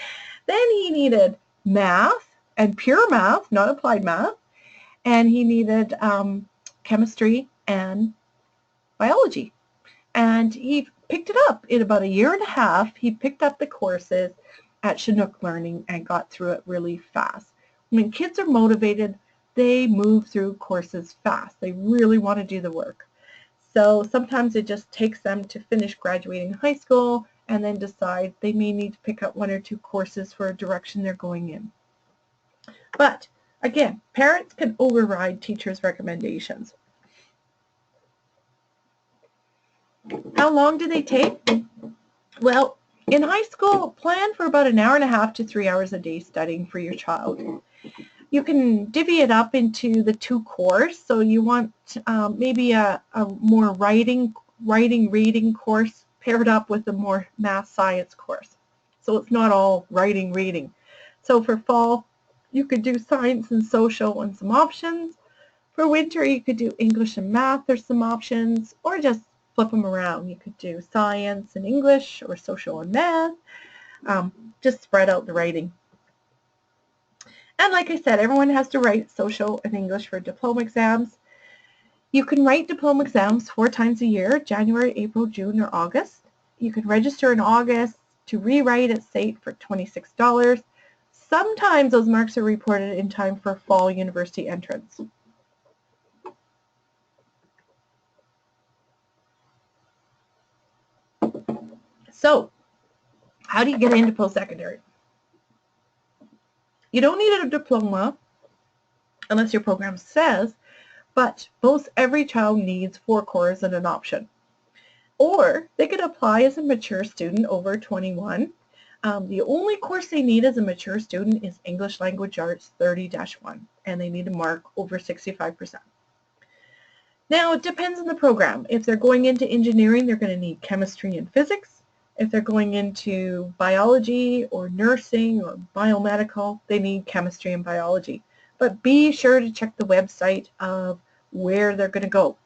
he needed math, and pure math, not applied math, and he needed chemistry and biology. And he picked it up in about a year and a half. He picked up the courses at Chinook Learning and got through it really fast. When kids are motivated, they move through courses fast. They really want to do the work. So sometimes it just takes them to finish graduating high school and then decide they may need to pick up 1 or 2 courses for a direction they're going in. But again, parents can override teachers' recommendations. How long do they take? Well, in high school, plan for about 1.5 hours to 3 hours a day studying for your child. You can divvy it up into the 2 cores. So you want maybe a more writing, reading course paired up with a more math science course. So it's not all writing, reading. So for fall, you could do science and social and some options. For winter, you could do English and math. There's some options, or just flip them around. You could do science and English or social and math. Just spread out the writing. And like I said, everyone has to write social and English for diploma exams. You can write diploma exams 4 times a year, January, April, June, or August. You can register in August to rewrite at SAIT for $26. Sometimes those marks are reported in time for fall university entrance. So, how do you get into post-secondary? You don't need a diploma unless your program says, but most every child needs 4 cores and an option. Or they could apply as a mature student over 21. The only course they need as a mature student is English Language Arts 30-1, and they need a mark over 65%. Now, it depends on the program. If they're going into engineering, they're going to need chemistry and physics. If they're going into biology or nursing or biomedical, they need chemistry and biology. But be sure to check the website of where they're going to go.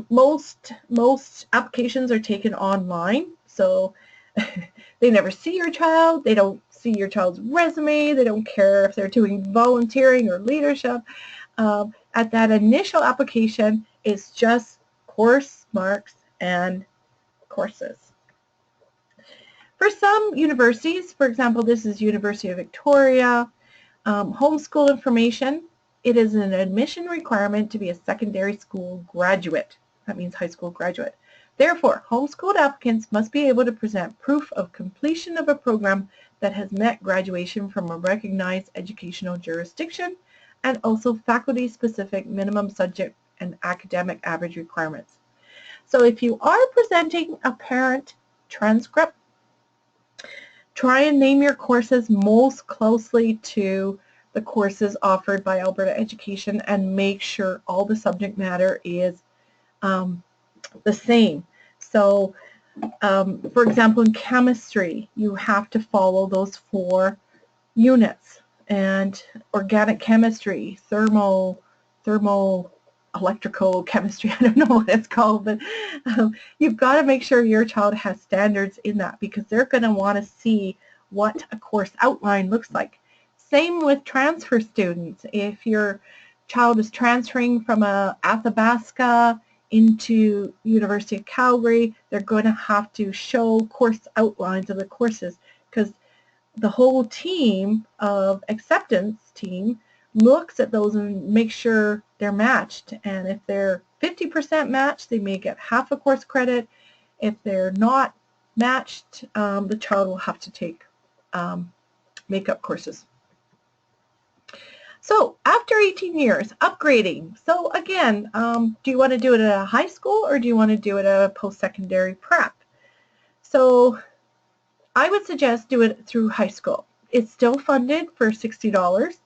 Most applications are taken online, so they never see your child. They don't see your child's resume. They don't care if they're doing volunteering or leadership. At that initial application, it's just course marks and courses. For some universities, for example, this is University of Victoria, homeschool information, it is an admission requirement to be a secondary school graduate. That means high school graduate. Therefore, homeschooled applicants must be able to present proof of completion of a program that has met graduation from a recognized educational jurisdiction and also faculty-specific minimum subject and academic average requirements. So if you are presenting a parent transcript, try and name your courses most closely to the courses offered by Alberta Education and make sure all the subject matter is the same. So, for example, in chemistry, you have to follow those 4 units, and organic chemistry, electrical chemistry, I don't know what it's called, but you've got to make sure your child has standards in that because they're going to want to see what a course outline looks like. Same with transfer students. If your child is transferring from Athabasca into University of Calgary, they're going to have to show course outlines of the courses because the whole team of acceptance team looks at those and makes sure they're matched. And if they're 50% matched, they may get half a course credit. If they're not matched, the child will have to take makeup courses. So after 18 years, upgrading. So again, do you want to do it at a high school or do you want to do it at a post-secondary prep? So I would suggest do it through high school. It's still funded for $60.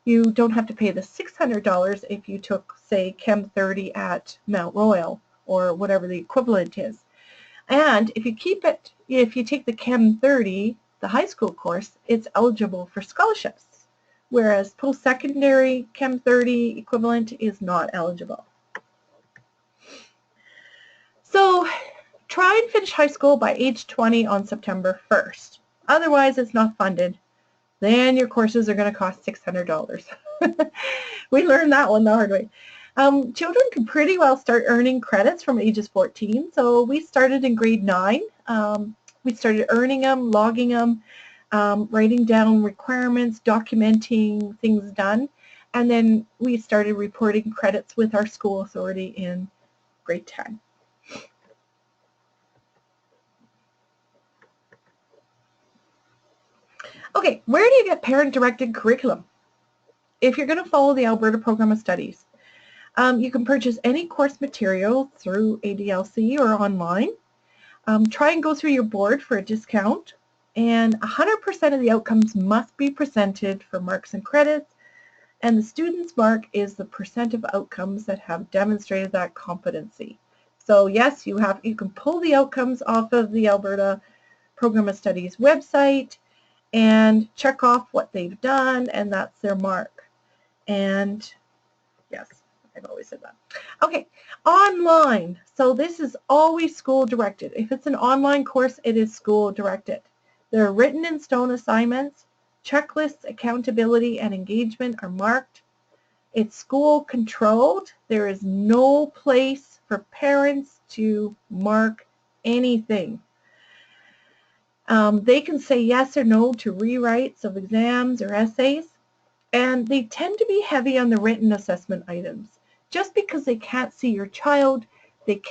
You don't have to pay the $600 if you took, say, Chem 30 at Mount Royal or whatever the equivalent is. And if you take the Chem 30, the high school course, it's eligible for scholarships, whereas post-secondary Chem 30 equivalent is not eligible. So try and finish high school by age 20 on September 1st. Otherwise, it's not funded. Then your courses are going to cost $600. We learned that one the hard way. Children can pretty well start earning credits from ages 14. So we started in grade 9. We started earning them, logging them, writing down requirements, documenting things done, and then we started reporting credits with our school authority in grade 10. Okay, where do you get parent-directed curriculum? If you're going to follow the Alberta Program of Studies, you can purchase any course material through ADLC or online. Try and go through your board for a discount, and 100% of the outcomes must be presented for marks and credits, and the student's mark is the percent of outcomes that have demonstrated that competency. So yes, you can pull the outcomes off of the Alberta Program of Studies website and check off what they've done, and that's their mark. And yes, I've always said that. Okay, online. So this is always school directed. If it's an online course, it is school directed. There are written in stone assignments, checklists, accountability, and engagement are marked. It's school controlled. There is no place for parents to mark anything. They can say yes or no to rewrites of exams or essays, and they tend to be heavy on the written assessment items. Just because they can't see your child, the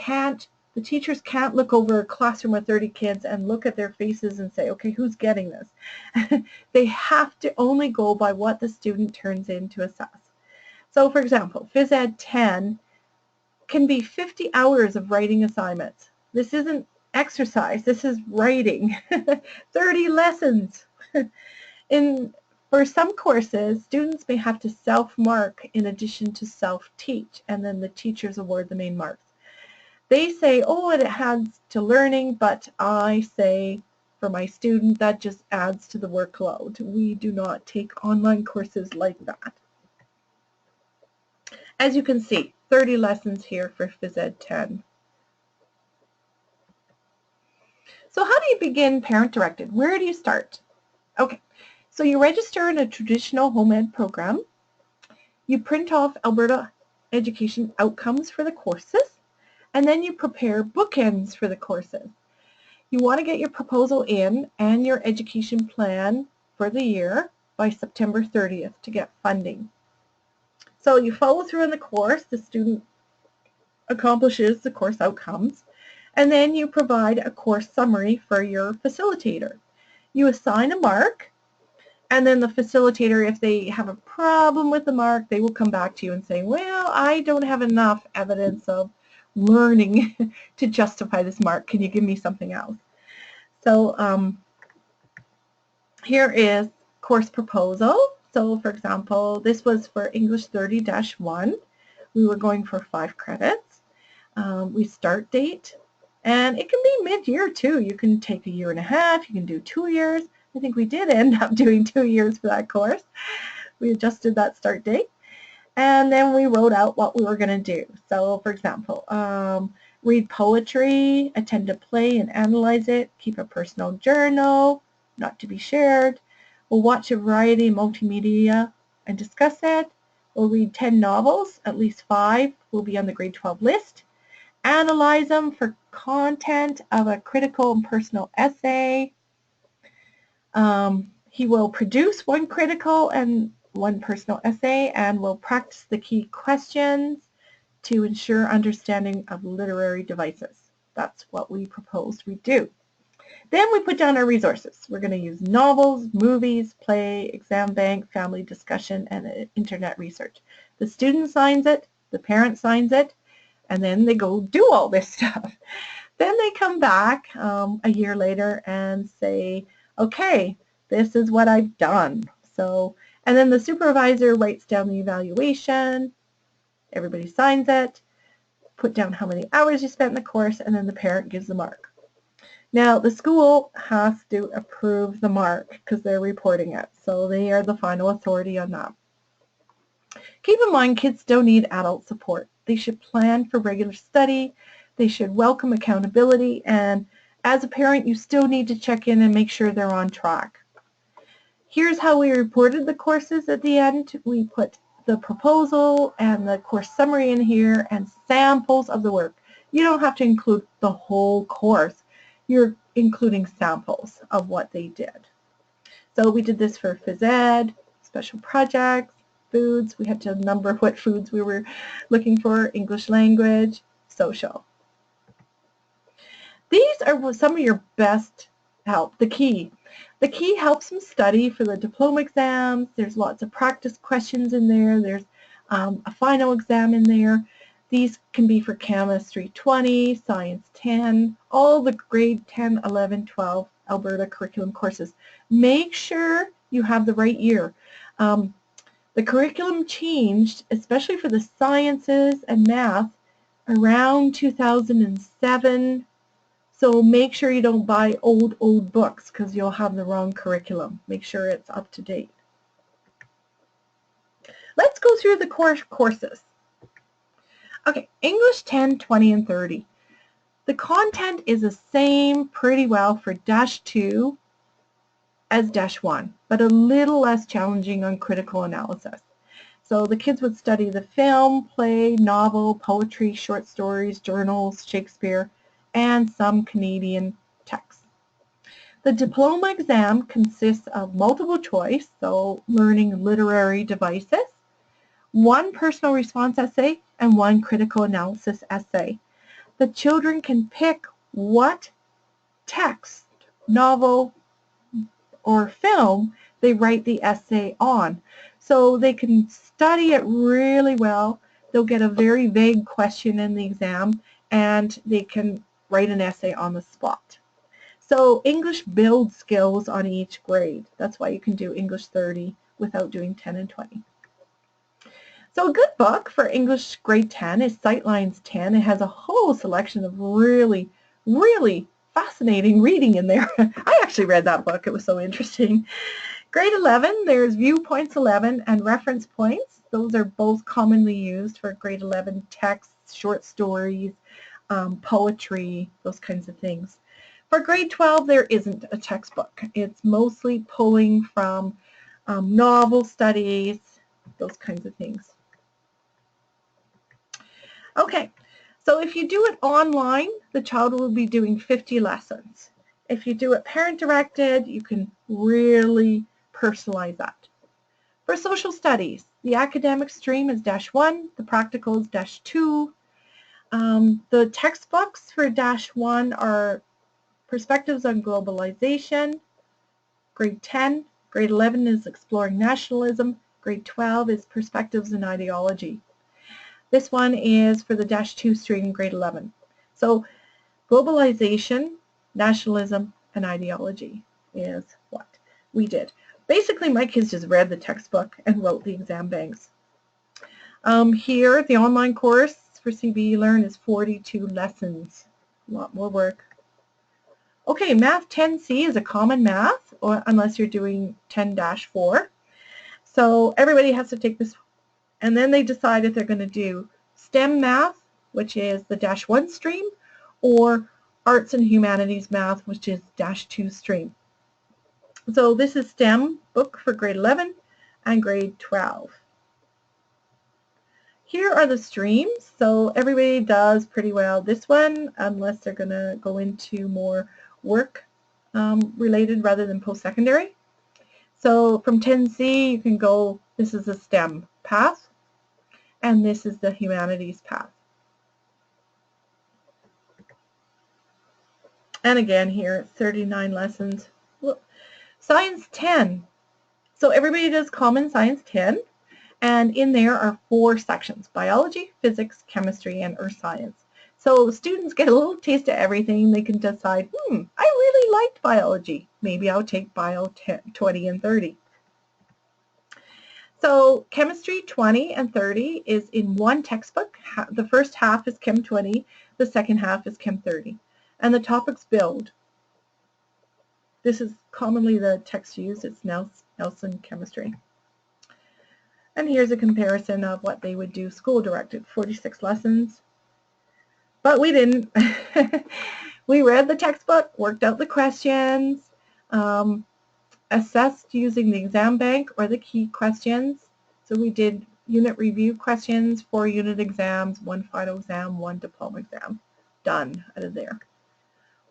teachers can't look over a classroom of 30 kids and look at their faces and say, okay, who's getting this? They have to only go by what the student turns in to assess. So for example, Phys Ed 10 can be 50 hours of writing assignments. This isn't exercise, this is writing. 30 lessons. For some courses, students may have to self-mark in addition to self-teach, and then the teachers award the main marks. They say, oh, it adds to learning, but I say, for my student, that just adds to the workload. We do not take online courses like that. As you can see, 30 lessons here for Phys Ed 10. So how do you begin parent-directed? Where do you start? Okay, so you register in a traditional home ed program. You print off Alberta Education outcomes for the courses, and then you prepare bookends for the courses. You want to get your proposal in and your education plan for the year by September 30th to get funding. So you follow through on the course, the student accomplishes the course outcomes, and then you provide a course summary for your facilitator. You assign a mark, and then the facilitator, if they have a problem with the mark, they will come back to you and say, well, I don't have enough evidence of learning to justify this mark. Can you give me something else? So here is course proposal. So for example, this was for English 30-1. We were going for 5 credits. We start date, and it can be mid-year too. You can take 1.5 years, you can do 2 years. I think we did end up doing 2 years for that course. We adjusted that start date, and then we wrote out what we were going to do. So for example, read poetry, attend a play and analyze it, keep a personal journal, not to be shared. We'll watch a variety of multimedia and discuss it. We'll read 10 novels, at least 5 will be on the grade 12 list. Analyze them for content of a critical and personal essay. He will produce 1 critical and 1 personal essay, and will practice the key questions to ensure understanding of literary devices. That's what we proposed we do. Then we put down our resources. We're going to use novels, movies, play, exam bank, family discussion, and internet research. The student signs it, the parent signs it, and then they go do all this stuff. Then they come back a year later and say, okay, this is what I've done. So, and then the supervisor writes down the evaluation, everybody signs it, put down how many hours you spent in the course, and then the parent gives the mark. Now, the school has to approve the mark because they're reporting it, so they are the final authority on that. Keep in mind, kids still need adult support. They should plan for regular study. They should welcome accountability, and as a parent, you still need to check in and make sure they're on track. Here's how we reported the courses at the end. We put the proposal and the course summary in here and samples of the work. You don't have to include the whole course. You're including samples of what they did. So we did this for phys ed, special projects, foods. We had to number what foods we were looking for, English language, social. These are some of your best help. The key helps them study for the diploma exams. There's lots of practice questions in there. There's a final exam in there. These can be for chemistry 20, science 10, all the grade 10, 11, 12 Alberta curriculum courses. Make sure you have the right year. The curriculum changed, especially for the sciences and math, around 2007. So make sure you don't buy old books because you'll have the wrong curriculum. Make sure it's up to date. Let's go through the courses. Okay, English 10, 20, and 30. The content is the same pretty well for -2 as -1, but a little less challenging on critical analysis. So the kids would study the film, play, novel, poetry, short stories, journals, Shakespeare, and some Canadian texts. The diploma exam consists of multiple choice, so learning literary devices, 1 personal response essay, and 1 critical analysis essay. The children can pick what text, novel, or film they write the essay on. So they can study it really well. They'll get a very vague question in the exam, and they can write an essay on the spot. So English builds skills on each grade. That's why you can do English 30 without doing 10 and 20. So a good book for English grade 10 is Sightlines 10. It has a whole selection of really, really fascinating reading in there. I actually read that book. It was so interesting. Grade 11, there's Viewpoints 11 and Reference Points. Those are both commonly used for grade 11 texts, short stories, poetry, those kinds of things. For grade 12, there isn't a textbook. It's mostly pulling from novel studies, those kinds of things. Okay, so if you do it online, the child will be doing 50 lessons. If you do it parent-directed, you can really personalize that. For social studies, the academic stream is -1, the practical is -2. The textbooks for -1 are Perspectives on Globalization, grade 10. Grade 11 is Exploring Nationalism. Grade 12 is Perspectives and Ideology. This one is for the -2 stream, grade 11. So globalization, nationalism, and ideology is what we did. Basically, my kids just read the textbook and wrote the exam banks. Here, the online course for CBE Learn is 42 lessons. A lot more work. Okay, Math 10C is a common math, or unless you're doing 10-4. So everybody has to take this, and then they decide if they're going to do STEM math, which is the -1 stream, or Arts and Humanities math, which is -2 stream. So this is STEM book for grade 11 and grade 12. Here are the streams. So everybody does pretty well this one, unless they're going to go into more work related rather than post-secondary. So from 10C, you can go, this is the STEM path, and this is the humanities path. And again, here it's 39 lessons. Look, Science 10. So everybody does Common Science 10, and in there are 4 sections: biology, physics, chemistry, and earth science. So students get a little taste of everything. They can decide, I really liked biology. Maybe I'll take bio 20 and 30. So chemistry 20 and 30 is in one textbook. The first half is Chem 20, the second half is Chem 30. And the topics build. This is commonly the text used. It's Nelson Chemistry. And here's a comparison of what they would do school-directed, 46 lessons. But we didn't. We read the textbook, worked out the questions, assessed using the exam bank or the key questions. So we did unit review questions, 4 unit exams, 1 final exam, 1 diploma exam. Done out of there.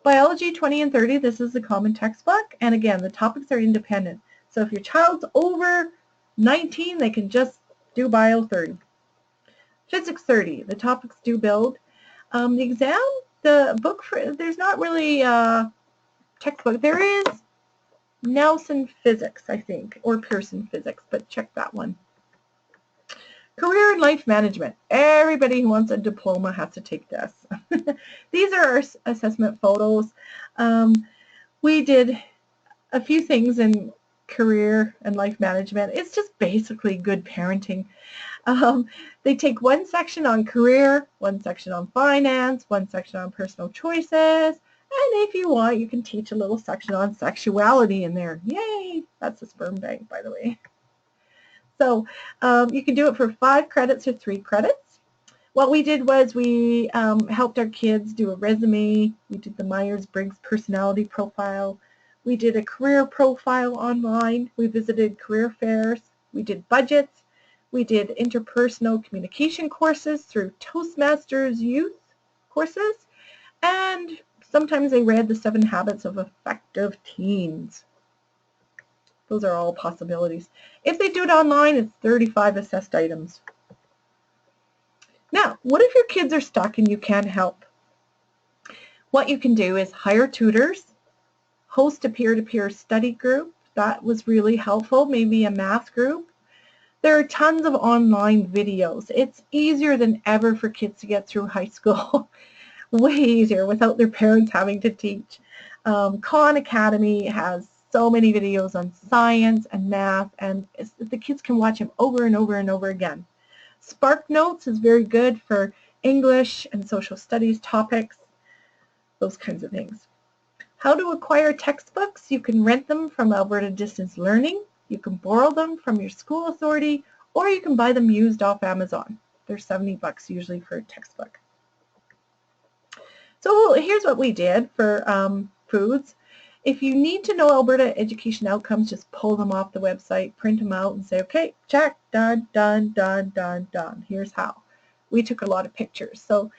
Biology 20 and 30, this is the common textbook. And again, the topics are independent. So if your child's over 19, they can just do Bio 30. Physics 30, the topics do build. The exam, the book, there's not really a textbook. There is Nelson Physics, I think, or Pearson Physics, but check that one. Career and life management. Everybody who wants a diploma has to take this. These are our assessment photos. We did a few things in career and life management. It's just basically good parenting. They take one section on career, one section on finance, one section on personal choices, and if you want, you can teach a little section on sexuality in there. Yay! That's a sperm bank, by the way. So you can do it for 5 credits or 3 credits. What we did was we helped our kids do a resume. We did the Myers-Briggs personality profile. We did a career profile online. We visited career fairs. We did budgets. We did interpersonal communication courses through Toastmasters youth courses. And sometimes they read the 7 Habits of Effective Teens. Those are all possibilities. If they do it online, it's 35 assessed items. Now, what if your kids are stuck and you can't help? What you can do is hire tutors, host a peer-to-peer study group. That was really helpful, maybe a math group. There are tons of online videos. It's easier than ever for kids to get through high school. Way easier without their parents having to teach. Khan Academy has so many videos on science and math, and the kids can watch them over and over and over again. Spark Notes is very good for English and social studies topics, those kinds of things. How to acquire textbooks? You can rent them from Alberta Distance Learning. You can borrow them from your school authority, or you can buy them used off Amazon. They're $70 usually for a textbook. So here's what we did for foods. If you need to know Alberta education outcomes, just pull them off the website, print them out, and say, okay, check, done, done, done, done, done. Here's how. We took a lot of pictures. So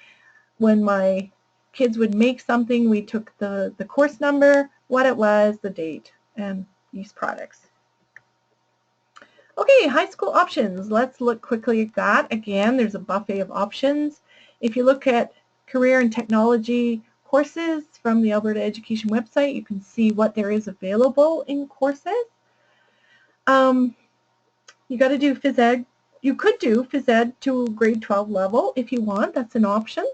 when my kids would make something, we took the course number, what it was, the date, and use products. Okay, high school options. Let's look quickly at that. Again, there's a buffet of options. If you look at career and technology courses from the Alberta Education website, you can see what there is available in courses. You got to do phys ed. You could do phys ed to grade 12 level if you want. That's an option.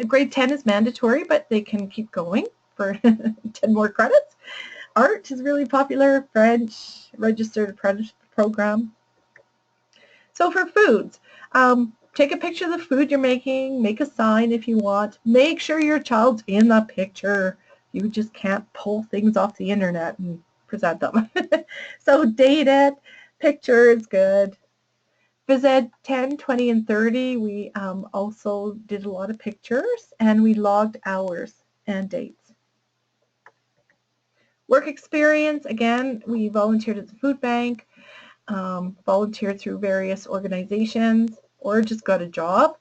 Grade 10 is mandatory, but they can keep going for 10 more credits. Art is really popular. French, registered apprentice program. So for foods, take a picture of the food you're making, make a sign if you want. Make sure your child's in the picture. You just can't pull things off the internet and present them. So date it. Picture is good. Phys ed 10, 20, and 30, we also did a lot of pictures, and we logged hours and dates. Work experience, again, we volunteered at the food bank, volunteered through various organizations, or just got a job.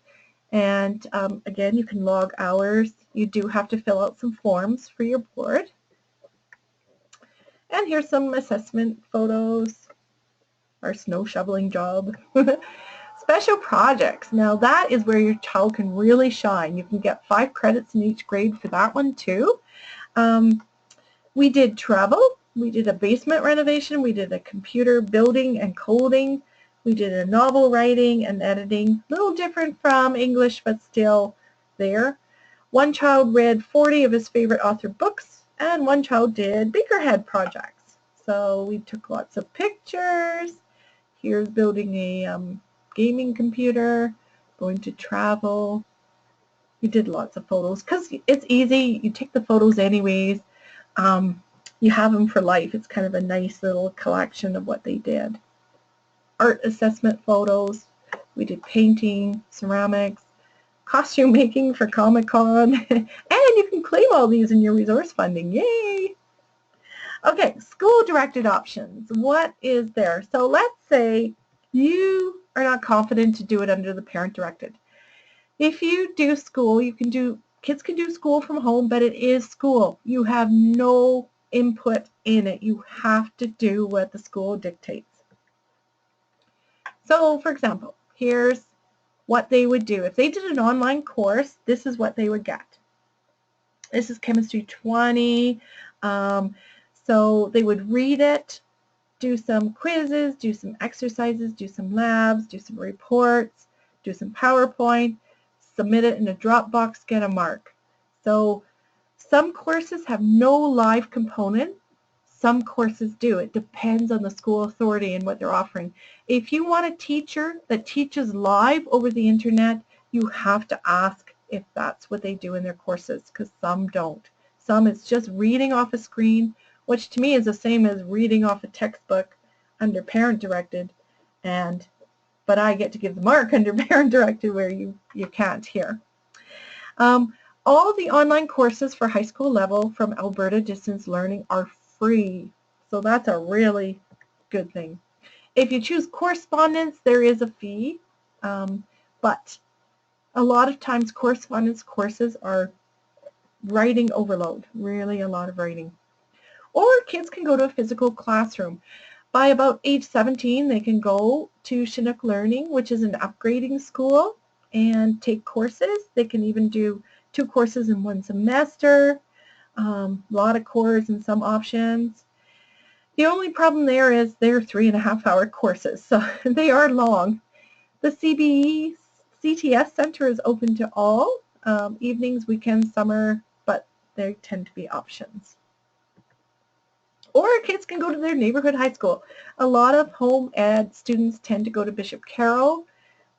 And again, you can log hours. You do have to fill out some forms for your board. And here's some assessment photos. Our snow shoveling job. Special projects. Now that is where your child can really shine. You can get 5 credits in each grade for that one too. We did travel. We did a basement renovation. We did a computer building and coding. We did a novel writing and editing. A little different from English, but still there. One child read 40 of his favorite author books, and one child did Beakerhead projects. So we took lots of pictures. Here's building a gaming computer, going to travel. We did lots of photos because it's easy. You take the photos anyways. You have them for life. It's kind of a nice little collection of what they did. Art assessment photos. We did painting, ceramics, costume making for Comic-Con, and you can claim all these in your resource funding. Yay! Okay, school-directed options. What is there? So let's say you are not confident to do it under the parent-directed. If you do school, kids can do school from home, but it is school. You have no input in it. You have to do what the school dictates. So, for example, here's what they would do. If they did an online course, this is what they would get. This is Chemistry 20. So they would read it, do some quizzes, do some exercises, do some labs, do some reports, do some PowerPoint, submit it in a Dropbox, get a mark. So some courses have no live component. Some courses do. It depends on the school authority and what they're offering. If you want a teacher that teaches live over the internet, you have to ask if that's what they do in their courses, because some don't. Some it's just reading off a screen, which to me is the same as reading off a textbook under parent-directed, but I get to give the mark under parent-directed where you can't here. All the online courses for high school level from Alberta Distance Learning are free, so that's a really good thing. If you choose correspondence, there is a fee, but a lot of times correspondence courses are writing overload, really a lot of writing. Or kids can go to a physical classroom. By about age 17, they can go to Chinook Learning, which is an upgrading school, and take courses. They can even do 2 courses in 1 semester, a lot of cores and some options. The only problem there is they're 3.5-hour courses, so they are long. The CTS Center is open to all, evenings, weekends, summer, but they tend to be options. Or kids can go to their neighborhood high school. A lot of home ed students tend to go to Bishop Carroll,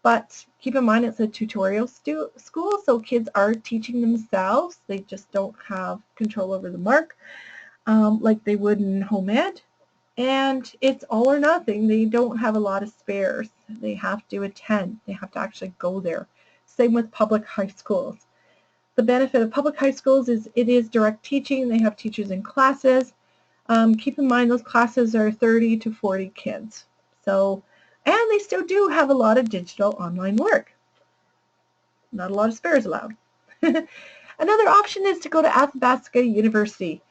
but keep in mind it's a tutorial school, so kids are teaching themselves. They just don't have control over the mark like they would in home ed. And it's all or nothing. They don't have a lot of spares. They have to attend. They have to actually go there. Same with public high schools. The benefit of public high schools is it is direct teaching. They have teachers in classes. Keep in mind those classes are 30 to 40 kids. So, and they still do have a lot of digital online work. Not a lot of spares allowed. Another option is to go to Athabasca University.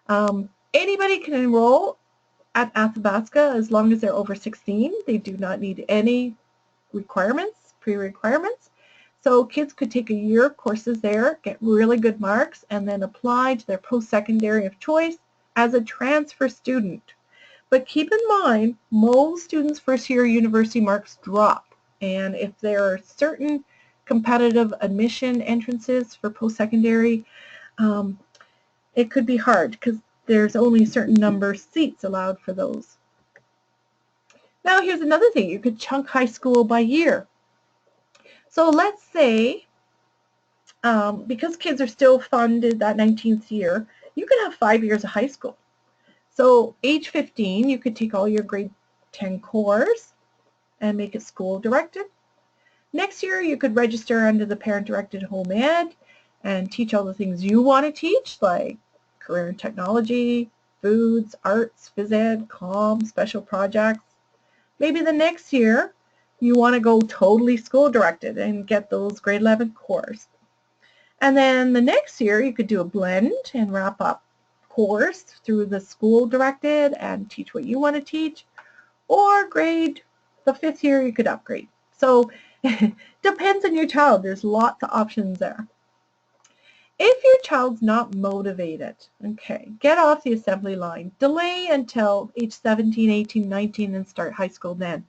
Anybody can enroll at Athabasca as long as they're over 16. They do not need any requirements, pre-requirements. So kids could take a year of courses there, get really good marks, and then apply to their post-secondary of choice as a transfer student. But keep in mind, most students' first-year university marks drop. And if there are certain competitive admission entrances for post-secondary, it could be hard because there's only a certain number of seats allowed for those. Now here's another thing. You could chunk high school by year. So let's say, because kids are still funded that 19th year, you could have 5 years of high school. So age 15, you could take all your grade 10 cores and make it school directed. Next year, you could register under the parent-directed home ed and teach all the things you want to teach, like career and technology, foods, arts, phys ed, comm, special projects. Maybe the next year, you want to go totally school directed and get those grade 11 cores. And then the next year, you could do a blend and wrap up course through the school directed and teach what you want to teach, or grade the 5th year you could upgrade. So depends on your child. There's lots of options there. If your child's not motivated, okay, get off the assembly line. Delay until age 17, 18, 19 and start high school then.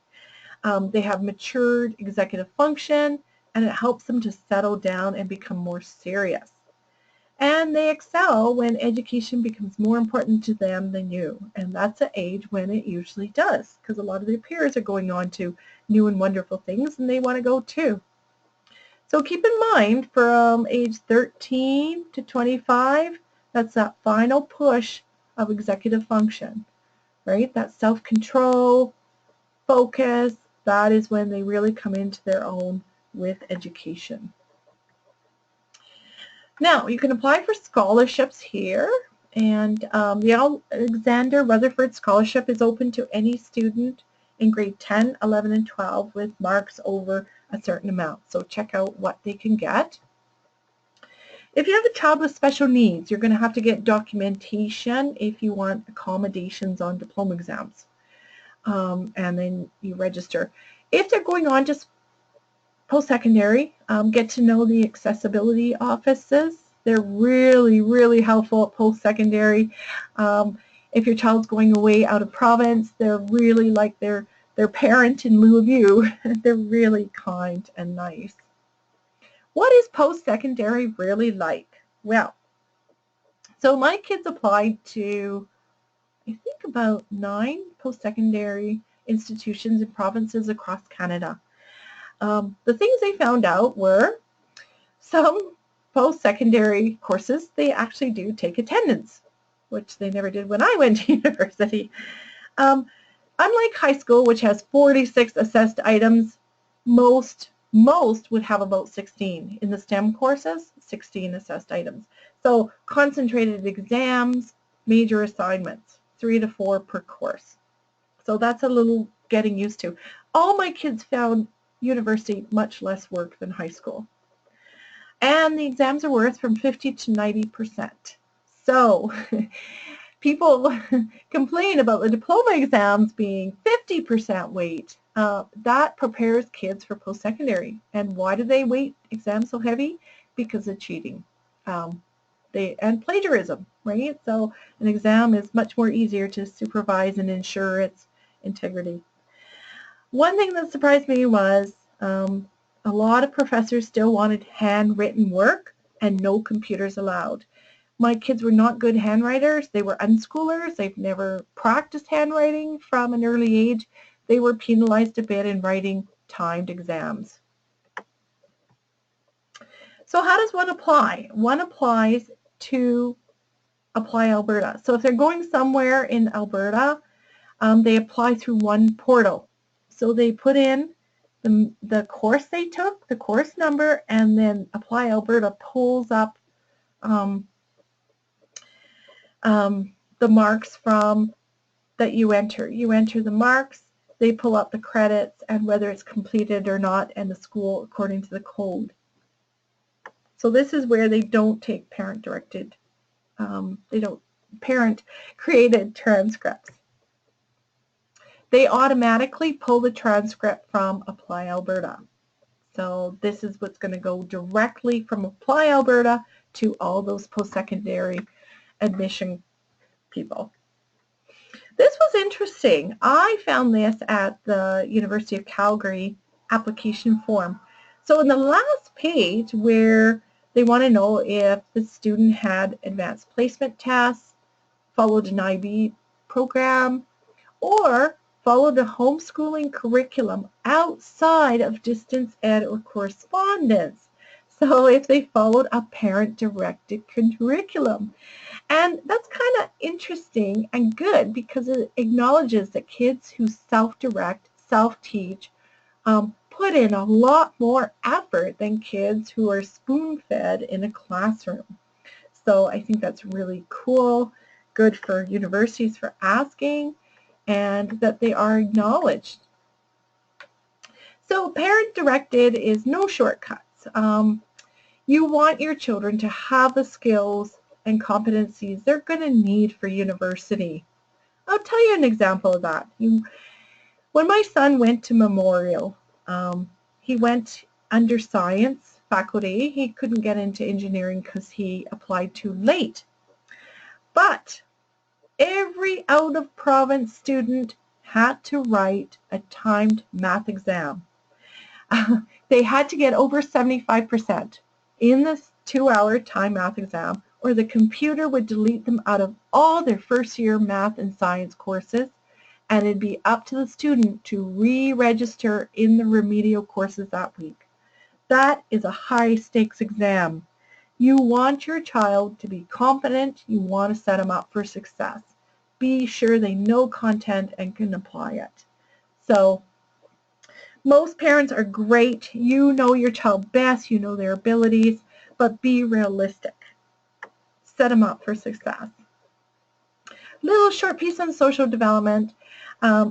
They have matured executive function and it helps them to settle down and become more serious. And they excel when education becomes more important to them than you. And that's an age when it usually does, because a lot of their peers are going on to new and wonderful things and they want to go too. So keep in mind from age 13 to 25, that's that final push of executive function, right? That self-control, focus, that is when they really come into their own with education. Now, you can apply for scholarships here, and the Alexander Rutherford Scholarship is open to any student in grade 10, 11, and 12 with marks over a certain amount. So check out what they can get. If you have a child with special needs, you're going to have to get documentation if you want accommodations on diploma exams, and then you register. If they're going on just post-secondary, get to know the accessibility offices. They're really, really helpful at post-secondary. If your child's going away out of province, they're really like their parent in lieu of you. They're really kind and nice. What is post-secondary really like? Well, so my kids applied to, I think, about 9 post-secondary institutions and provinces across Canada. The things they found out were some post-secondary courses, they actually do take attendance, which they never did when I went to university. Unlike high school, which has 46 assessed items, most would have about 16. In the STEM courses, 16 assessed items. So concentrated exams, major assignments, 3 to 4 per course. So that's a little getting used to. All my kids found university much less work than high school. And the exams are worth from 50 to 90%. So people complain about the diploma exams being 50% weight. That prepares kids for post-secondary. And why do they weight exams so heavy? Because of cheating and plagiarism, right? So an exam is much more easier to supervise and ensure its integrity. One thing that surprised me was a lot of professors still wanted handwritten work and no computers allowed. My kids were not good handwriters. They were unschoolers. They've never practiced handwriting from an early age. They were penalized a bit in writing timed exams. So how does one apply? One applies to Apply Alberta. So if they're going somewhere in Alberta, they apply through one portal. So they put in the course they took, the course number, and then Apply Alberta pulls up the marks from that you enter. You enter the marks, they pull up the credits and whether it's completed or not, and the school according to the code. So this is where they don't take parent-directed, they don't parent-created transcripts. They automatically pull the transcript from Apply Alberta. So this is what's going to go directly from Apply Alberta to all those post-secondary admission people. This was interesting. I found this at the University of Calgary application form. So in the last page where they want to know if the student had advanced placement tests, followed an IB program, or followed a homeschooling curriculum outside of distance ed or correspondence. So if they followed a parent-directed curriculum. And that's kind of interesting and good because it acknowledges that kids who self-direct, self-teach, put in a lot more effort than kids who are spoon-fed in a classroom. So I think that's really cool, good for universities for asking, and that they are acknowledged. So parent-directed is no shortcuts. You want your children to have the skills and competencies they're going to need for university. I'll tell you an example of that. When my son went to Memorial, he went under science faculty. He couldn't get into engineering because he applied too late. But every out-of-province student had to write a timed math exam. They had to get over 75% in this 2-hour timed math exam, or the computer would delete them out of all their first-year math and science courses, and it'd be up to the student to re-register in the remedial courses that week. That is a high-stakes exam. You want your child to be competent. You want to set them up for success. Be sure they know content and can apply it. So most parents are great. You know your child best. You know their abilities, but be realistic. Set them up for success. Little short piece on social development.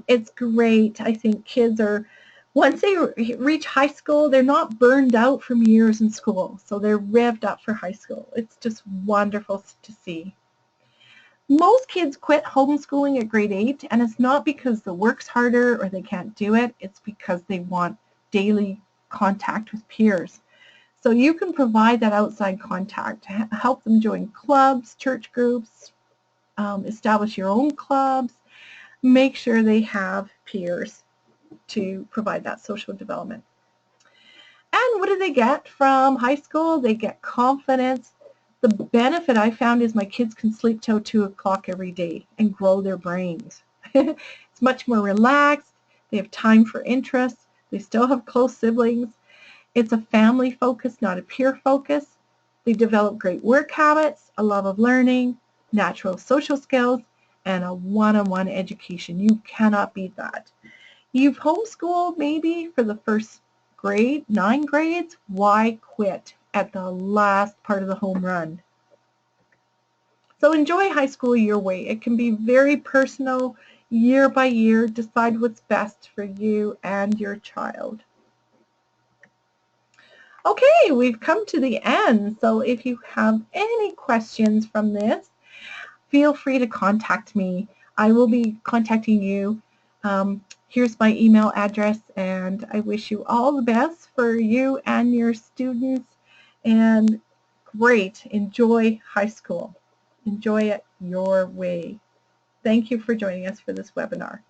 It's great. I think kids are, once they reach high school, they're not burned out from years in school. So they're revved up for high school. It's just wonderful to see. Most kids quit homeschooling at grade 8, and it's not because the work's harder or they can't do it. It's because they want daily contact with peers. So you can provide that outside contact, help them join clubs, church groups, establish your own clubs, make sure they have peers to provide that social development. And what do they get from high school? They get confidence. The benefit I found is my kids can sleep till 2 o'clock every day and grow their brains. It's much more relaxed. They have time for interests. They still have close siblings. It's a family focus, not a peer focus. They develop great work habits, a love of learning, natural social skills, and a one-on-one education. You cannot beat that. You've homeschooled maybe for the first grade, 9 grades. Why quit at the last part of the home run? So enjoy high school your way. It can be very personal, year by year. Decide what's best for you and your child. Okay, we've come to the end. So if you have any questions from this, feel free to contact me. I will be contacting you. Here's my email address, and I wish you all the best for you and your students. And great, enjoy high school. Enjoy it your way. Thank you for joining us for this webinar.